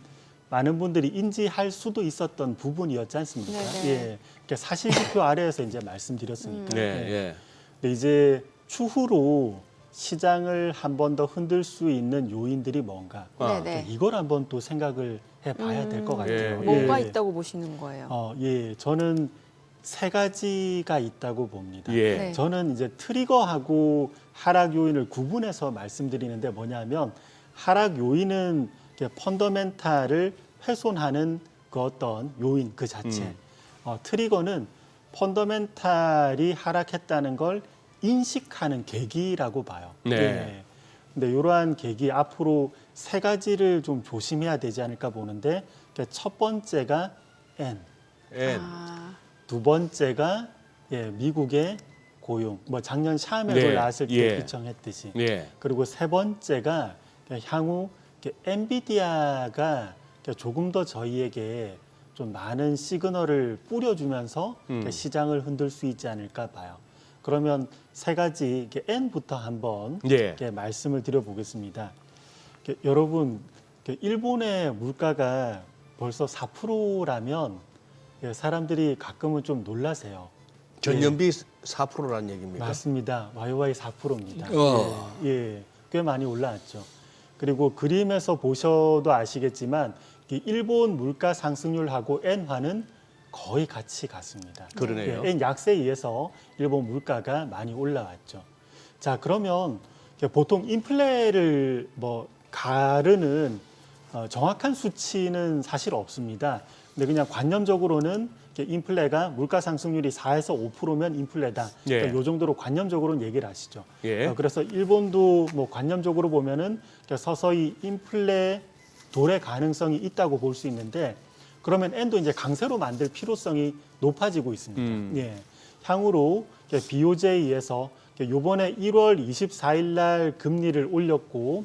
많은 분들이 인지할 수도 있었던 부분이었지 않습니까? 네네. 사실지표 아래에서 이제 말씀드렸으니까. 네, 예. 근데 이제 추후로 시장을 한 번 더 흔들 수 있는 요인들이 뭔가? 네네. 이걸 한번 또 생각을 해봐야 될 것 같아요. 뭐가 있다고 보시는 거예요? 저는 세 가지가 있다고 봅니다. 예. 네. 저는 이제 트리거하고 하락 요인을 구분해서 말씀드리는데 뭐냐면 하락 요인은 펀더멘탈을 훼손하는 그 어떤 요인 그 자체. 트리거는 펀더멘탈이 하락했다는 걸 인식하는 계기라고 봐요. 네. 근데 이러한 계기 앞으로 세 가지를 좀 조심해야 되지 않을까 보는데 첫 번째가 N, 두 번째가 미국의 고용, 작년 샤움에서 네. 나왔을 때 예. 규정했듯이. 예. 그리고 세 번째가 향후 엔비디아가 조금 더 저희에게 좀 많은 시그널을 뿌려주면서 시장을 흔들 수 있지 않을까 봐요. 그러면 세 가지 N부터 한번 예. 말씀을 드려보겠습니다. 여러분, 일본의 물가가 벌써 4%라면 사람들이 가끔은 좀 놀라세요. 전년비 4%라는 얘기입니까? 맞습니다. YY 4%입니다. 와. 예, 꽤 많이 올라왔죠. 그리고 그림에서 보셔도 아시겠지만 일본 물가 상승률하고 엔화는 거의 같이 갔습니다. 그러네요. 엔 약세에 의해서 일본 물가가 많이 올라왔죠. 자, 그러면 보통 인플레를 가르는 정확한 수치는 사실 없습니다. 근데 그냥 관념적으로는 인플레가 물가 상승률이 4에서 5%면 인플레다. 예. 이 정도로 관념적으로는 얘기를 하시죠. 예. 그래서 일본도 관념적으로 보면은 서서히 인플레 도래 가능성이 있다고 볼 수 있는데 그러면 엔도 이제 강세로 만들 필요성이 높아지고 있습니다. 예. 향후로 BOJ에 의해서 이번에 1월 24일 날 금리를 올렸고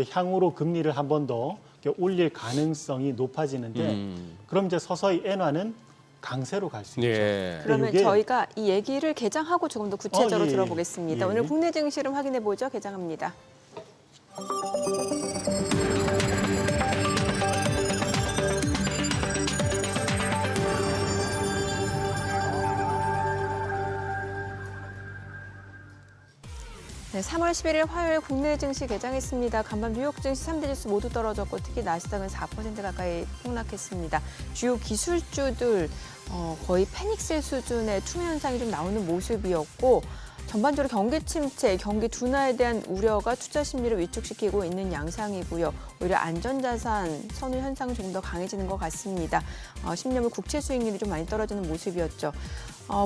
향후로 금리를 한 번 더 올릴 가능성이 높아지는데 그럼 이제 서서히 엔화는 강세로 갈 수 있죠. 예. 그러면 이게- 저희가 이 얘기를 개장하고 조금 더 구체적으로 예, 들어보겠습니다. 예. 오늘 국내 증시를 확인해 보죠. 개장합니다. 네, 3월 11일 화요일 국내 증시 개장했습니다. 간밤 뉴욕 증시 3대 지수 모두 떨어졌고 특히 나스닥은 4% 가까이 폭락했습니다. 주요 기술주들 거의 패닉셀 수준의 투매 현상이 좀 나오는 모습이었고 전반적으로 경기 침체, 경기 둔화에 대한 우려가 투자 심리를 위축시키고 있는 양상이고요. 오히려 안전자산 선호 현상은 조금 더 강해지는 것 같습니다. 10년물 국채 수익률이 좀 많이 떨어지는 모습이었죠.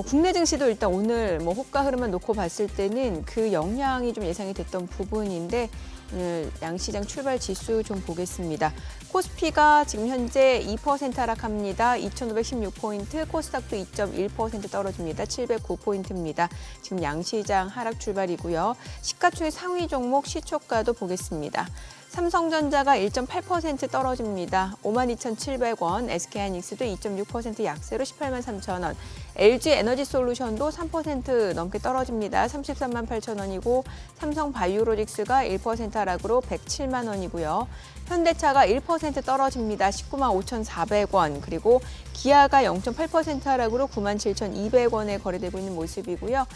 국내 증시도 일단 오늘 호가 흐름만 놓고 봤을 때는 그 영향이 좀 예상이 됐던 부분인데 오늘 양시장 출발 지수 좀 보겠습니다. 코스피가 지금 현재 2% 하락합니다. 2,516포인트, 코스닥도 2.1% 떨어집니다. 709포인트입니다. 지금 양시장 하락 출발이고요. 시가총액 상위 종목 시초가도 보겠습니다. 삼성전자가 1.8% 떨어집니다. 52,700원, SK하이닉스도 2.6% 약세로 18만 3천원, LG에너지솔루션도 3% 넘게 떨어집니다. 33만 8천원이고 삼성바이오로직스가 1% 하락으로 107만 원이고요. 현대차가 1% 떨어집니다. 19만 5,400원, 그리고 기아가 0.8% 하락으로 9만 7,200원에 거래되고 있는 모습이고요.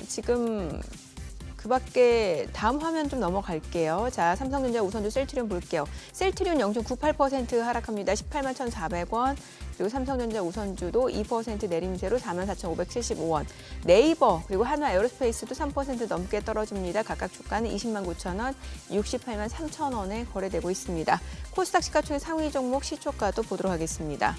지금 그밖에 다음 화면 좀 넘어갈게요. 자, 삼성전자 우선주 셀트리온 볼게요. 셀트리온 0.98% 하락합니다. 18만 1,400원. 그리고 삼성전자 우선주도 2% 내림세로 44,575원. 네이버 그리고 한화 에어로스페이스도 3% 넘게 떨어집니다. 각각 주가는 20만 9천원, 68만 3천원에 거래되고 있습니다. 코스닥 시가총액 상위 종목 시초가도 보도록 하겠습니다.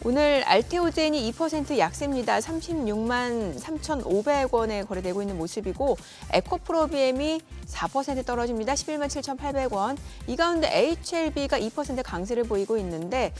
오늘 알테오젠이 2% 약세입니다. 36만 3,500원에 거래되고 있는 모습이고 에코프로비엠이 4% 떨어집니다. 11만 7,800원. 이 가운데 HLB가 2% 강세를 보이고 있는데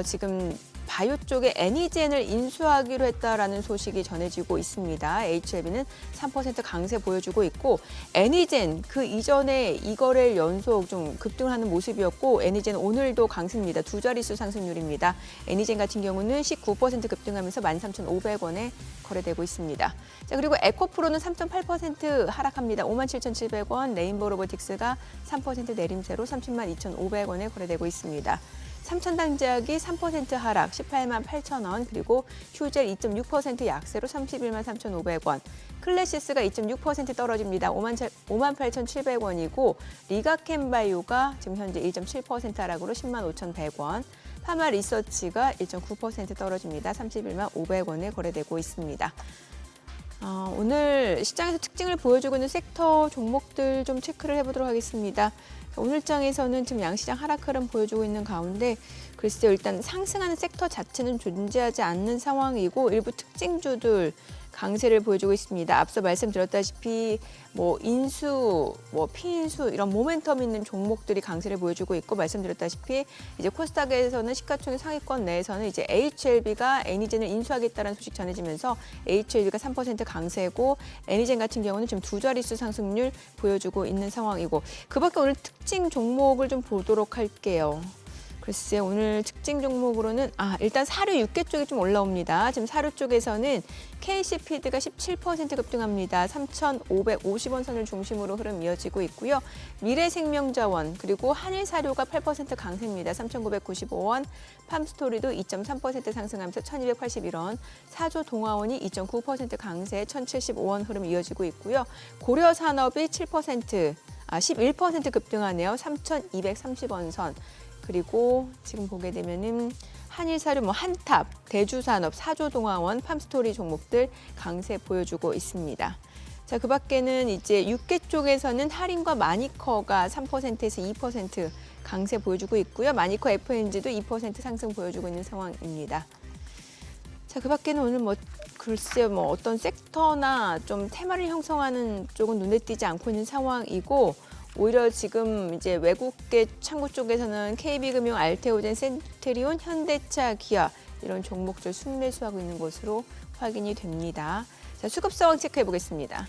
지금 바이오 쪽에 애니젠을 인수하기로 했다라는 소식이 전해지고 있습니다. HLB는 3% 강세 보여주고 있고 애니젠 그 이전에 이거래일 연속 좀 급등하는 모습이었고 애니젠 오늘도 강세입니다. 두 자릿수 상승률입니다. 애니젠 같은 경우는 19% 급등하면서 13,500원에 거래되고 있습니다. 자, 그리고 에코프로는 3.8% 하락합니다. 57,700원, 레인보우 로보틱스가 3% 내림세로 30만 2,500원에 거래되고 있습니다. 삼천당제약이 3% 하락 18만 8천원, 그리고 휴젤 2.6% 약세로 31만 3,500원, 클래시스가 2.6% 떨어집니다. 5만 8,700원이고 리가켄바이오가 지금 현재 1.7% 하락으로 10만 5,100원, 파마리서치가 1.9% 떨어집니다. 31만 500원에 거래되고 있습니다. 오늘 시장에서 특징을 보여주고 있는 섹터 종목들 좀 체크를 해보도록 하겠습니다. 오늘 장에서는 지금 양시장 하락 흐름 보여주고 있는 가운데 글쎄요, 일단 상승하는 섹터 자체는 존재하지 않는 상황이고 일부 특징주들 강세를 보여주고 있습니다. 앞서 말씀드렸다시피 인수, 피인수 이런 모멘텀 있는 종목들이 강세를 보여주고 있고 말씀드렸다시피 이제 코스닥에서는 시가총액 상위권 내에서는 이제 HLB가 애니젠을 인수하겠다는 소식 전해지면서 HLB가 3% 강세고 애니젠 같은 경우는 지금 두 자릿수 상승률 보여주고 있는 상황이고 그밖에 오늘 특징 종목을 좀 보도록 할게요. 글쎄 오늘 특징 종목으로는 일단 사료 육계 쪽이 좀 올라옵니다. 지금 사료 쪽에서는 KC피드가 17% 급등합니다. 3,550원 선을 중심으로 흐름 이어지고 있고요. 미래생명자원 그리고 한일사료가 8% 강세입니다. 3,995원. 팜스토리도 2.3% 상승하면서 1,281원. 사조동아원이 2.9% 강세 1,075원 흐름 이어지고 있고요. 고려산업이 11% 급등하네요. 3,230원 선. 그리고 지금 보게 되면은 한일사료, 한탑, 대주산업, 사조동아원, 팜스토리 종목들 강세 보여주고 있습니다. 자, 그 밖에는 이제 육계 쪽에서는 할인과 마니커가 3%에서 2% 강세 보여주고 있고요. 마니커 FNG도 2% 상승 보여주고 있는 상황입니다. 자, 그 밖에는 오늘 글쎄요, 어떤 섹터나 좀 테마를 형성하는 쪽은 눈에 띄지 않고 있는 상황이고, 오히려 지금 이제 외국계 창구 쪽에서는 KB금융, 알테오젠, 센트리온, 현대차, 기아 이런 종목들 순매수하고 있는 것으로 확인이 됩니다. 자, 수급 상황 체크해 보겠습니다.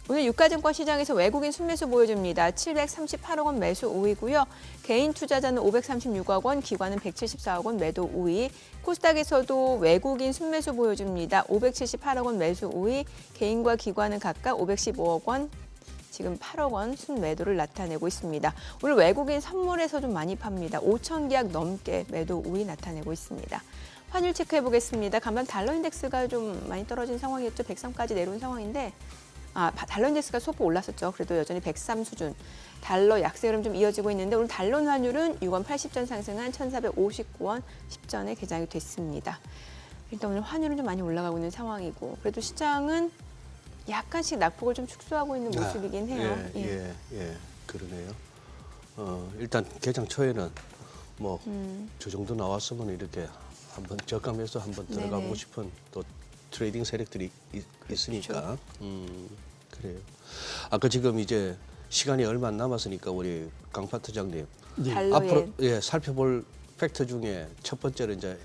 오늘 유가증권 시장에서 외국인 순매수 보여줍니다. 738억 원 매수 우위고요. 개인 투자자는 536억 원, 기관은 174억 원 매도 우위. 코스닥에서도 외국인 순매수 보여줍니다. 578억 원 매수 우위, 개인과 기관은 각각 515억 원, 지금 8억 원 순매도를 나타내고 있습니다. 오늘 외국인 선물에서 좀 많이 팝니다. 5천 계약 넘게 매도 우위 나타내고 있습니다. 환율 체크해 보겠습니다. 간밤 달러 인덱스가 좀 많이 떨어진 상황이었죠. 103까지 내려온 상황인데 달러 인덱스가 소폭 올랐었죠. 그래도 여전히 103 수준. 달러 약세 흐름 좀 이어지고 있는데 오늘 달러 환율은 6원 80전 상승한 1,459원 10전에 개장이 됐습니다. 일단 오늘 환율은 좀 많이 올라가고 있는 상황이고 그래도 시장은 약간씩 낙폭을 좀 축소하고 있는 모습이긴 해요. 예, 그러네요. 일단 개장 초에는 저 정도 나왔으면 이렇게 한번 저감해서 한번 들어가고 네네. 싶은 또 트레이딩 세력들이 있으니까. 그래요. 아까 지금 이제 시간이 얼마 안 남았으니까 우리 강 파트장님 달러엔. 앞으로 살펴볼 팩터 중에 첫 번째로 이제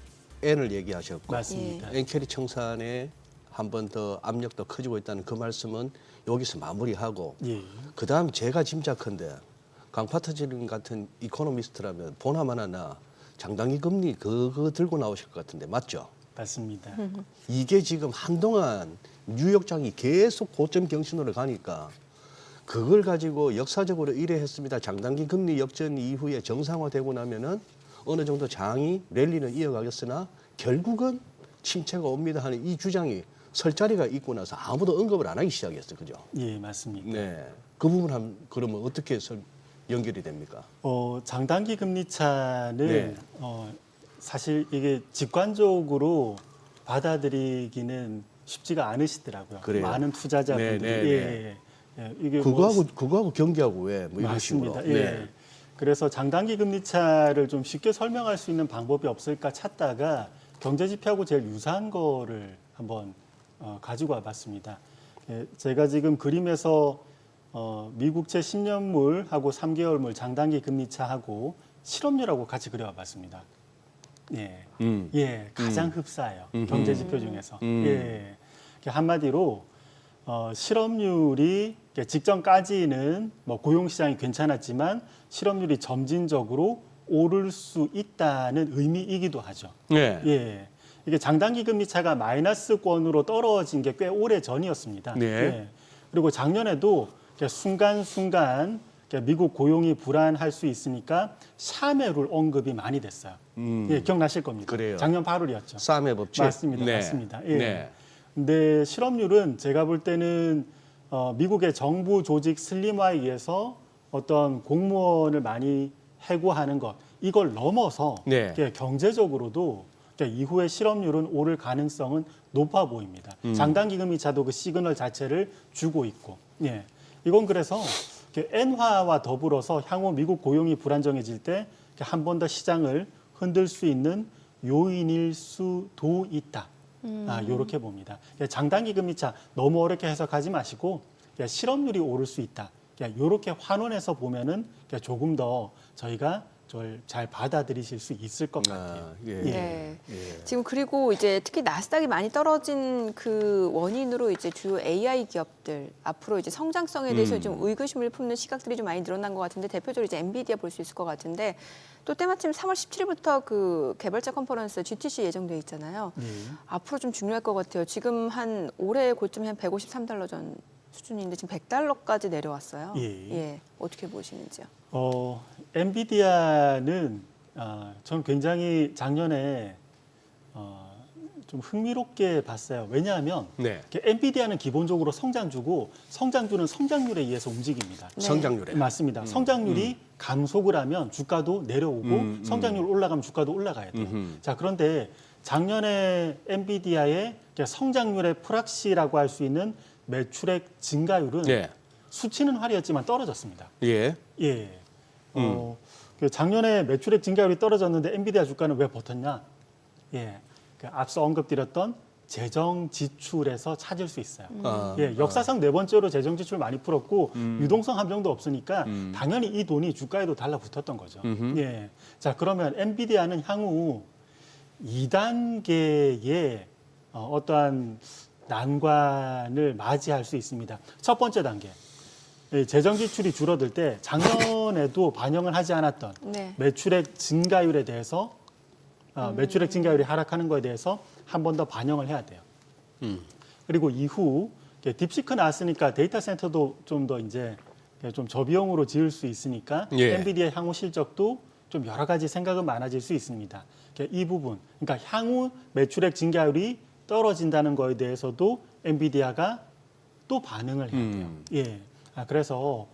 N을 얘기하셨고 맞습니다. N캐리 청산에 한 번 더 압력도 커지고 있다는 그 말씀은 여기서 마무리하고 예. 그다음 제가 짐작컨대 강 파트장 같은 이코노미스트라면 보나마나 장단기 금리 그거 들고 나오실 것 같은데 맞죠? 맞습니다. 이게 지금 한동안 뉴욕장이 계속 고점 경신으로 가니까 그걸 가지고 역사적으로 이래 했습니다. 장단기 금리 역전 이후에 정상화되고 나면은 어느 정도 장이 랠리는 이어가겠으나 결국은 침체가 옵니다 하는 이 주장이 설 자리가 있고 나서 아무도 언급을 안 하기 시작했어요. 그죠? 예, 맞습니다. 네. 그 부분 그러면 어떻게 연결이 됩니까? 장단기 금리 차는 네. 사실 이게 직관적으로 받아들이기는 쉽지가 않으시더라고요. 그래요? 많은 투자자분들이 네. 이게 그거하고 경기하고 왜 뭐 이런 맞습니다. 식으로. 예. 그래서 장단기 금리 차를 좀 쉽게 설명할 수 있는 방법이 없을까 찾다가 경제 지표하고 제일 유사한 거를 한번 가지고 와봤습니다. 제가 지금 그림에서 미국채 10년물하고 3개월물 장단기 금리차하고 실업률하고 같이 그려와봤습니다. 예, 가장 흡사해요. 경제 지표 중에서. 예, 한마디로 실업률이 직전까지는 고용 시장이 괜찮았지만 실업률이 점진적으로 오를 수 있다는 의미이기도 하죠. 네. 예. 이게 장단기 금리 차가 마이너스권으로 떨어진 게 꽤 오래 전이었습니다. 네. 예. 그리고 작년에도 순간순간 미국 고용이 불안할 수 있으니까 샤메룰 언급이 많이 됐어요. 예, 기억나실 겁니다. 그래요. 작년 8월이었죠. 쌈의 법칙. 맞습니다. 네. 맞습니다. 예. 네. 근데 실업률은 제가 볼 때는 미국의 정부 조직 슬림화에 의해서 어떤 공무원을 많이 해고하는 것 이걸 넘어서 네. 경제적으로도 이후에 실업률은 오를 가능성은 높아 보입니다. 장단기 금리차도 그 시그널 자체를 주고 있고, 예, 이건 그래서 엔화와 더불어서 향후 미국 고용이 불안정해질 때 한 번 더 시장을 흔들 수 있는 요인일 수도 있다. 이렇게 봅니다. 장단기 금리차 너무 어렵게 해석하지 마시고 실업률이 오를 수 있다. 이렇게 환원해서 보면은 조금 더 저희가 잘 받아들이실 수 있을 것 같아요. 예. 네. 예. 지금 그리고 이제 특히 나스닥이 많이 떨어진 그 원인으로 이제 주요 AI 기업들 앞으로 이제 성장성에 대해서 좀 의구심을 품는 시각들이 좀 많이 늘어난 것 같은데 대표적으로 이제 엔비디아 볼 수 있을 것 같은데 또 때마침 3월 17일부터 그 개발자 컨퍼런스 GTC 예정돼 있잖아요. 앞으로 좀 중요할 것 같아요. 지금 한 올해 고점이 한 153달러 전 수준인데 지금 100달러까지 내려왔어요. 예. 어떻게 보시는지요? 엔비디아는 저는 굉장히 작년에 좀 흥미롭게 봤어요. 왜냐하면 네. 엔비디아는 기본적으로 성장주고 성장주는 성장률에 의해서 움직입니다. 네. 성장률에. 맞습니다. 성장률이 감속을 하면 주가도 내려오고 성장률 올라가면 주가도 올라가야 돼요. 자, 그런데 작년에 엔비디아의 성장률의 프락시라고 할 수 있는 매출액 증가율은 네. 수치는 화려했지만 떨어졌습니다. 예. 예. 작년에 매출액 증가율이 떨어졌는데 엔비디아 주가는 왜 버텼냐? 예. 앞서 언급드렸던 재정 지출에서 찾을 수 있어요. 예, 역사상 네 번째로 재정 지출 많이 풀었고 유동성 함정도 없으니까 당연히 이 돈이 주가에도 달라붙었던 거죠. 예. 자, 그러면 엔비디아는 향후 2단계의 어떠한 난관을 맞이할 수 있습니다. 첫 번째 단계. 재정 지출이 줄어들 때 작년에도 반영을 하지 않았던 네. 매출액 증가율에 대해서 매출액 증가율이 하락하는 거에 대해서 한 번 더 반영을 해야 돼요. 그리고 이후 딥시크 나왔으니까 데이터 센터도 좀 더 이제 좀 저비용으로 지을 수 있으니까 예. 엔비디아의 향후 실적도 좀 여러 가지 생각은 많아질 수 있습니다. 이 부분, 그러니까 향후 매출액 증가율이 떨어진다는 거에 대해서도 엔비디아가 또 반응을 해야 돼요. 예. 그래서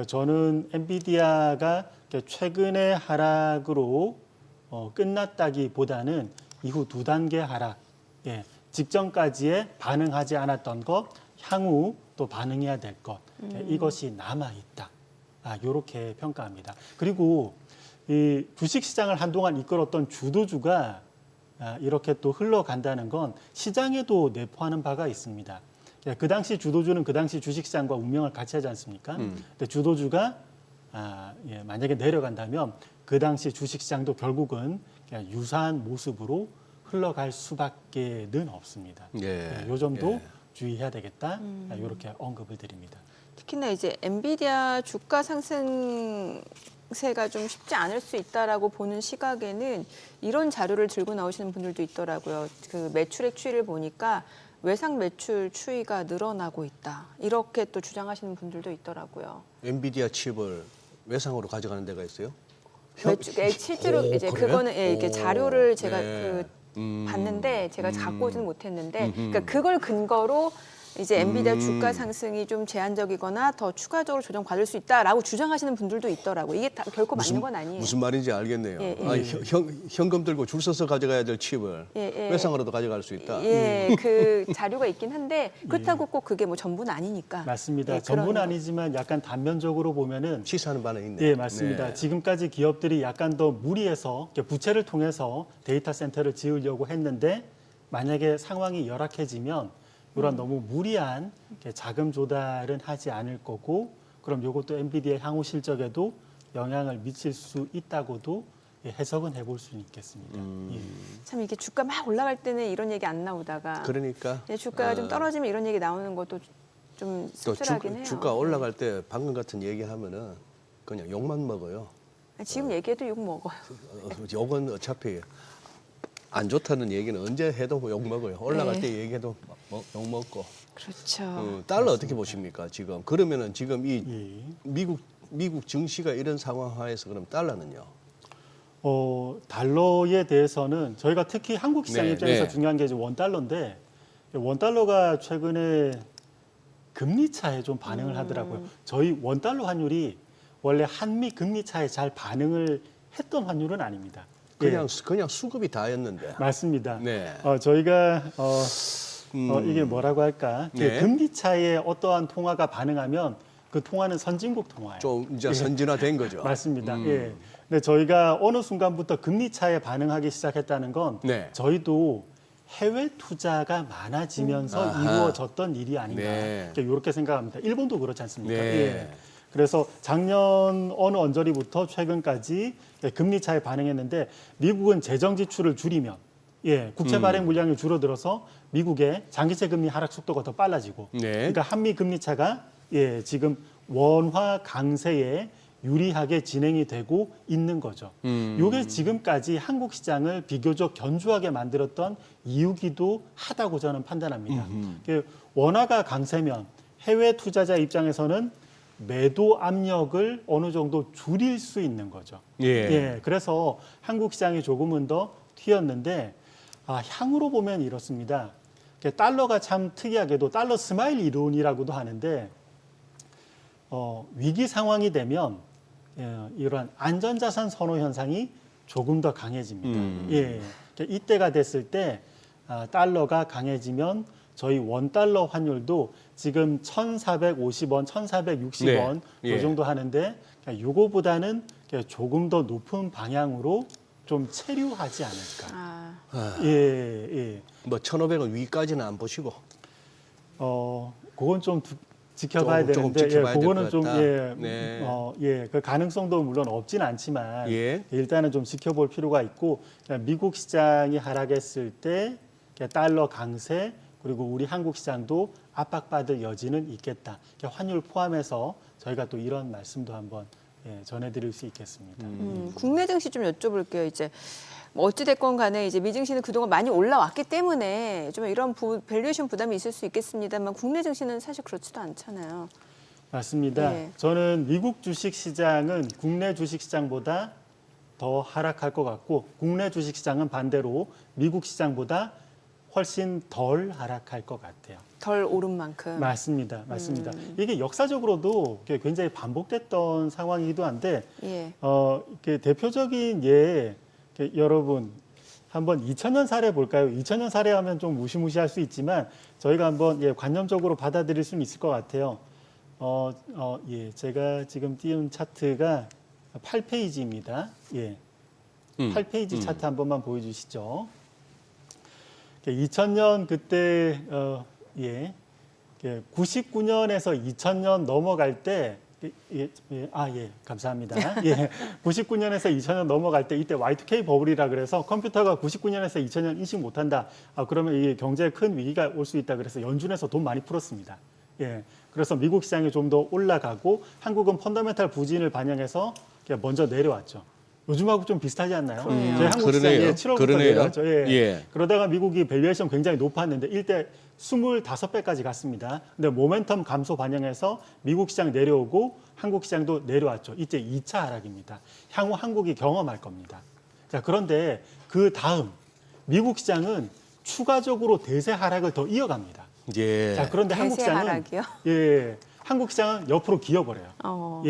저는 엔비디아가 최근의 하락으로 끝났다기보다는 이후 2단계 하락, 예, 직전까지의 반응하지 않았던 것, 향후 또 반응해야 될 것, 이것이 남아 있다. 이렇게 평가합니다. 그리고 이 주식시장을 한동안 이끌었던 주도주가 이렇게 또 흘러간다는 건 시장에도 내포하는 바가 있습니다. 그 당시 주도주는 그 당시 주식시장과 운명을 같이 하지 않습니까? 근데 주도주가 만약에 내려간다면 그 당시 주식시장도 결국은 그냥 유사한 모습으로 흘러갈 수밖에는 없습니다. 예. 이 점도 예. 주의해야 되겠다. 이렇게 언급을 드립니다. 특히나 이제 엔비디아 주가 상승세가 좀 쉽지 않을 수 있다라고 보는 시각에는 이런 자료를 들고 나오시는 분들도 있더라고요. 그 매출액 추이를 보니까 외상 매출 추이가 늘어나고 있다. 이렇게 또 주장하시는 분들도 있더라고요. 엔비디아 칩을 외상으로 가져가는 데가 있어요? 실제로 오, 이제 그래요? 그거는 이렇게 오, 자료를 제가 네. 봤는데 제가 갖고 오지는 못했는데 그러니까 그걸 근거로 이제 엔비디아 주가 상승이 좀 제한적이거나 더 추가적으로 조정받을 수 있다라고 주장하시는 분들도 있더라고요. 이게 다 결코 맞는 건 아니에요. 무슨 말인지 알겠네요. 예, 예. 아니, 현금 들고 줄 서서 가져가야 될 칩을 예, 예. 외상으로도 가져갈 수 있다. 예, 그 자료가 있긴 한데 그렇다고 꼭 그게 뭐 전부는 아니니까. 맞습니다. 예, 전부는 그런 아니지만 약간 단면적으로 보면은 시사하는 바는 있네. 예, 맞습니다. 네. 지금까지 기업들이 약간 더 무리해서 부채를 통해서 데이터 센터를 지으려고 했는데 만약에 상황이 열악해지면 이런 너무 무리한 자금 조달은 하지 않을 거고 그럼 이것도 엔비디아의 향후 실적에도 영향을 미칠 수 있다고도 해석은 해볼 수 있겠습니다. 예. 참 이게 주가 막 올라갈 때는 이런 얘기 안 나오다가 그러니까 주가가 좀 떨어지면 이런 얘기 나오는 것도 좀 또 씁쓸하긴 해요. 주가 올라갈 때 방금 같은 얘기하면은 그냥 욕만 먹어요. 지금 얘기해도 욕 먹어요. 욕은 어차피 안 좋다는 얘기는 언제 해도 욕 먹어요. 올라갈 네. 때 얘기해도 욕 먹고. 그렇죠. 달러 어떻게 보십니까 지금? 그러면은 지금 이 예. 미국 증시가 이런 상황 하에서 그럼 달러는요? 달러에 대해서는 저희가 특히 한국 시장 네, 입장에서 네. 중요한 게 이제 원달러인데 원달러가 최근에 금리 차에 좀 반응을 하더라고요. 저희 원달러 환율이 원래 한미 금리 차에 잘 반응을 했던 환율은 아닙니다. 그냥 예, 그냥 수급이 다였는데. 맞습니다. 네. 저희가 이게 뭐라고 할까? 네. 금리 차에 어떠한 통화가 반응하면 그 통화는 선진국 통화예요. 좀 이제 선진화된 거죠. 맞습니다. 예. 근데 저희가 어느 순간부터 금리 차에 반응하기 시작했다는 건 네. 저희도 해외 투자가 많아지면서 아하. 이루어졌던 일이 아닌가 네. 이렇게 생각합니다. 일본도 그렇지 않습니까? 네. 그래서 작년 어느 언저리부터 최근까지 금리 차에 반응했는데 미국은 재정 지출을 줄이면 국채 발행 물량이 줄어들어서 미국의 장기채 금리 하락 속도가 더 빨라지고 네. 그러니까 한미 금리 차가 지금 원화 강세에 유리하게 진행이 되고 있는 거죠. 이게 지금까지 한국 시장을 비교적 견조하게 만들었던 이유기도 하다고 저는 판단합니다. 원화가 강세면 해외 투자자 입장에서는 매도 압력을 어느 정도 줄일 수 있는 거죠. 그래서 한국 시장이 조금은 더 튀었는데 향후로 보면 이렇습니다. 달러가 참 특이하게도 달러 스마일 이론이라고도 하는데 위기 상황이 되면 이러한 안전자산 선호 현상이 조금 더 강해집니다. 이때가 됐을 때 달러가 강해지면 저희 원달러 환율도 지금 1,450원, 1,460원 네. 이 정도 하는데 요거보다는 조금 더 높은 방향으로 좀 체류하지 않을까. 뭐 1,500원 위까지는 안 보시고. 그건 좀 지켜봐야 조금 되는데 지켜봐야 될 그거는 것 좀 같다. 그 가능성도 물론 없진 않지만 예. 일단은 좀 지켜볼 필요가 있고 미국 시장이 하락했을 때 달러 강세 그리고 우리 한국 시장도 압박받을 여지는 있겠다. 환율 포함해서 저희가 또 이런 말씀도 한번 전해드릴 수 있겠습니다. 국내 증시 좀 여쭤볼게요. 이제 뭐 어찌 됐건 간에 이제 미증시는 그동안 많이 올라왔기 때문에 좀 이런 밸류에이션 부담이 있을 수 있겠습니다만 국내 증시는 사실 그렇지도 않잖아요. 맞습니다. 저는 미국 주식 시장은 국내 주식 시장보다 더 하락할 것 같고 국내 주식 시장은 반대로 미국 시장보다 훨씬 덜 하락할 것 같아요. 덜 오른 만큼. 맞습니다. 이게 역사적으로도 굉장히 반복됐던 상황이기도 한데 대표적인 예 여러분 한번 2000년 사례 볼까요? 2000년 사례 하면 좀 무시무시할 수 있지만 저희가 한번 관념적으로 받아들일 수는 있을 것 같아요. 제가 지금 띄운 차트가 8페이지입니다. 8페이지 차트 한 번만 보여주시죠. 2000년 그때 99년에서 2000년 넘어갈 때 감사합니다. 99년에서 2000년 넘어갈 때 이때 Y2K 버블이라 그래서 컴퓨터가 99년에서 2000년 인식 못한다. 그러면 이 경제에 큰 위기가 올 수 있다. 그래서 연준에서 돈 많이 풀었습니다. 그래서 미국 시장이 좀 더 올라가고 한국은 펀더멘탈 부진을 반영해서 먼저 내려왔죠. 요즘하고 좀 비슷하지 않나요? 저희 한국 시장이 7월부터 내려왔죠. 그러다가 미국이 밸류에이션 굉장히 높았는데 이때 25배까지 갔습니다. 근데 모멘텀 감소 반영해서 미국 시장 내려오고 한국 시장도 내려왔죠. 이때 2차 하락입니다. 향후 한국이 경험할 겁니다. 자, 그런데 그 다음 미국 시장은 추가적으로 대세 하락을 더 이어갑니다. 자, 그런데 한국 시장은 하락이요? 한국 시장은 옆으로 기어버려요.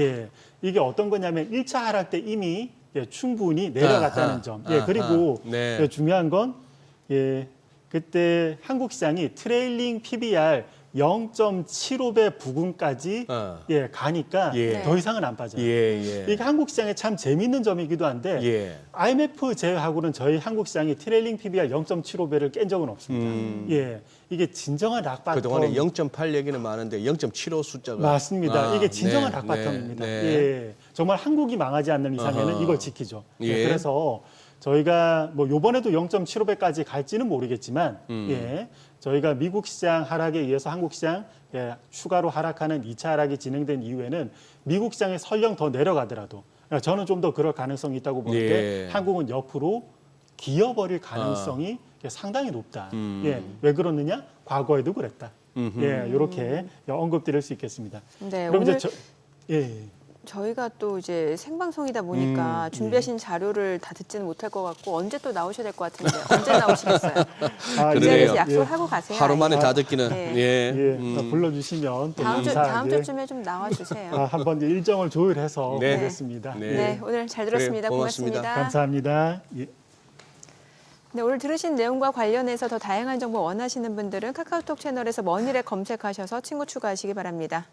이게 어떤 거냐면 1차 하락 때 이미 충분히 내려갔다는 점. 그리고 중요한 건 그때 한국 시장이 트레일링 PBR 0.75배 부근까지 가니까 더 이상은 안 빠져요. 이게 한국 시장의 참 재미있는 점이기도 한데 IMF 제외하고는 저희 한국 시장이 트레일링 PBR 0.75배를 깬 적은 없습니다. 이게 진정한 락바텀. 그동안에 0.8 얘기는 많은데 0.75 숫자가. 맞습니다. 이게 진정한 락바텀입니다. 정말 한국이 망하지 않는 이상에는 이걸 지키죠. 그래서 저희가 뭐 요번에도 0.75배까지 갈지는 모르겠지만 저희가 미국 시장 하락에 의해서 한국 시장 추가로 하락하는 2차 하락이 진행된 이후에는 미국 시장이 설령 더 내려가더라도 저는 좀 더 그럴 가능성이 있다고 보는데 한국은 옆으로 기어버릴 가능성이 상당히 높다. 왜 그러느냐? 과거에도 그랬다. 이렇게 언급드릴 수 있겠습니다. 그럼 오늘 이제 저희가 또 이제 생방송이다 보니까 준비하신 자료를 다 듣지는 못할 것 같고 언제 또 나오셔야 될 것 같은데 언제 나오시겠어요? 이 자리에서 약속을 하고 가세요. 하루 만에 다 듣기는. 불러주시면 또 다음 주쯤에 좀 나와주세요. 한번 일정을 조율해서 보겠습니다. 오늘 잘 들었습니다. 고맙습니다. 감사합니다. 오늘 들으신 내용과 관련해서 더 다양한 정보 원하시는 분들은 카카오톡 채널에서 머니랩 검색하셔서 친구 추가하시기 바랍니다.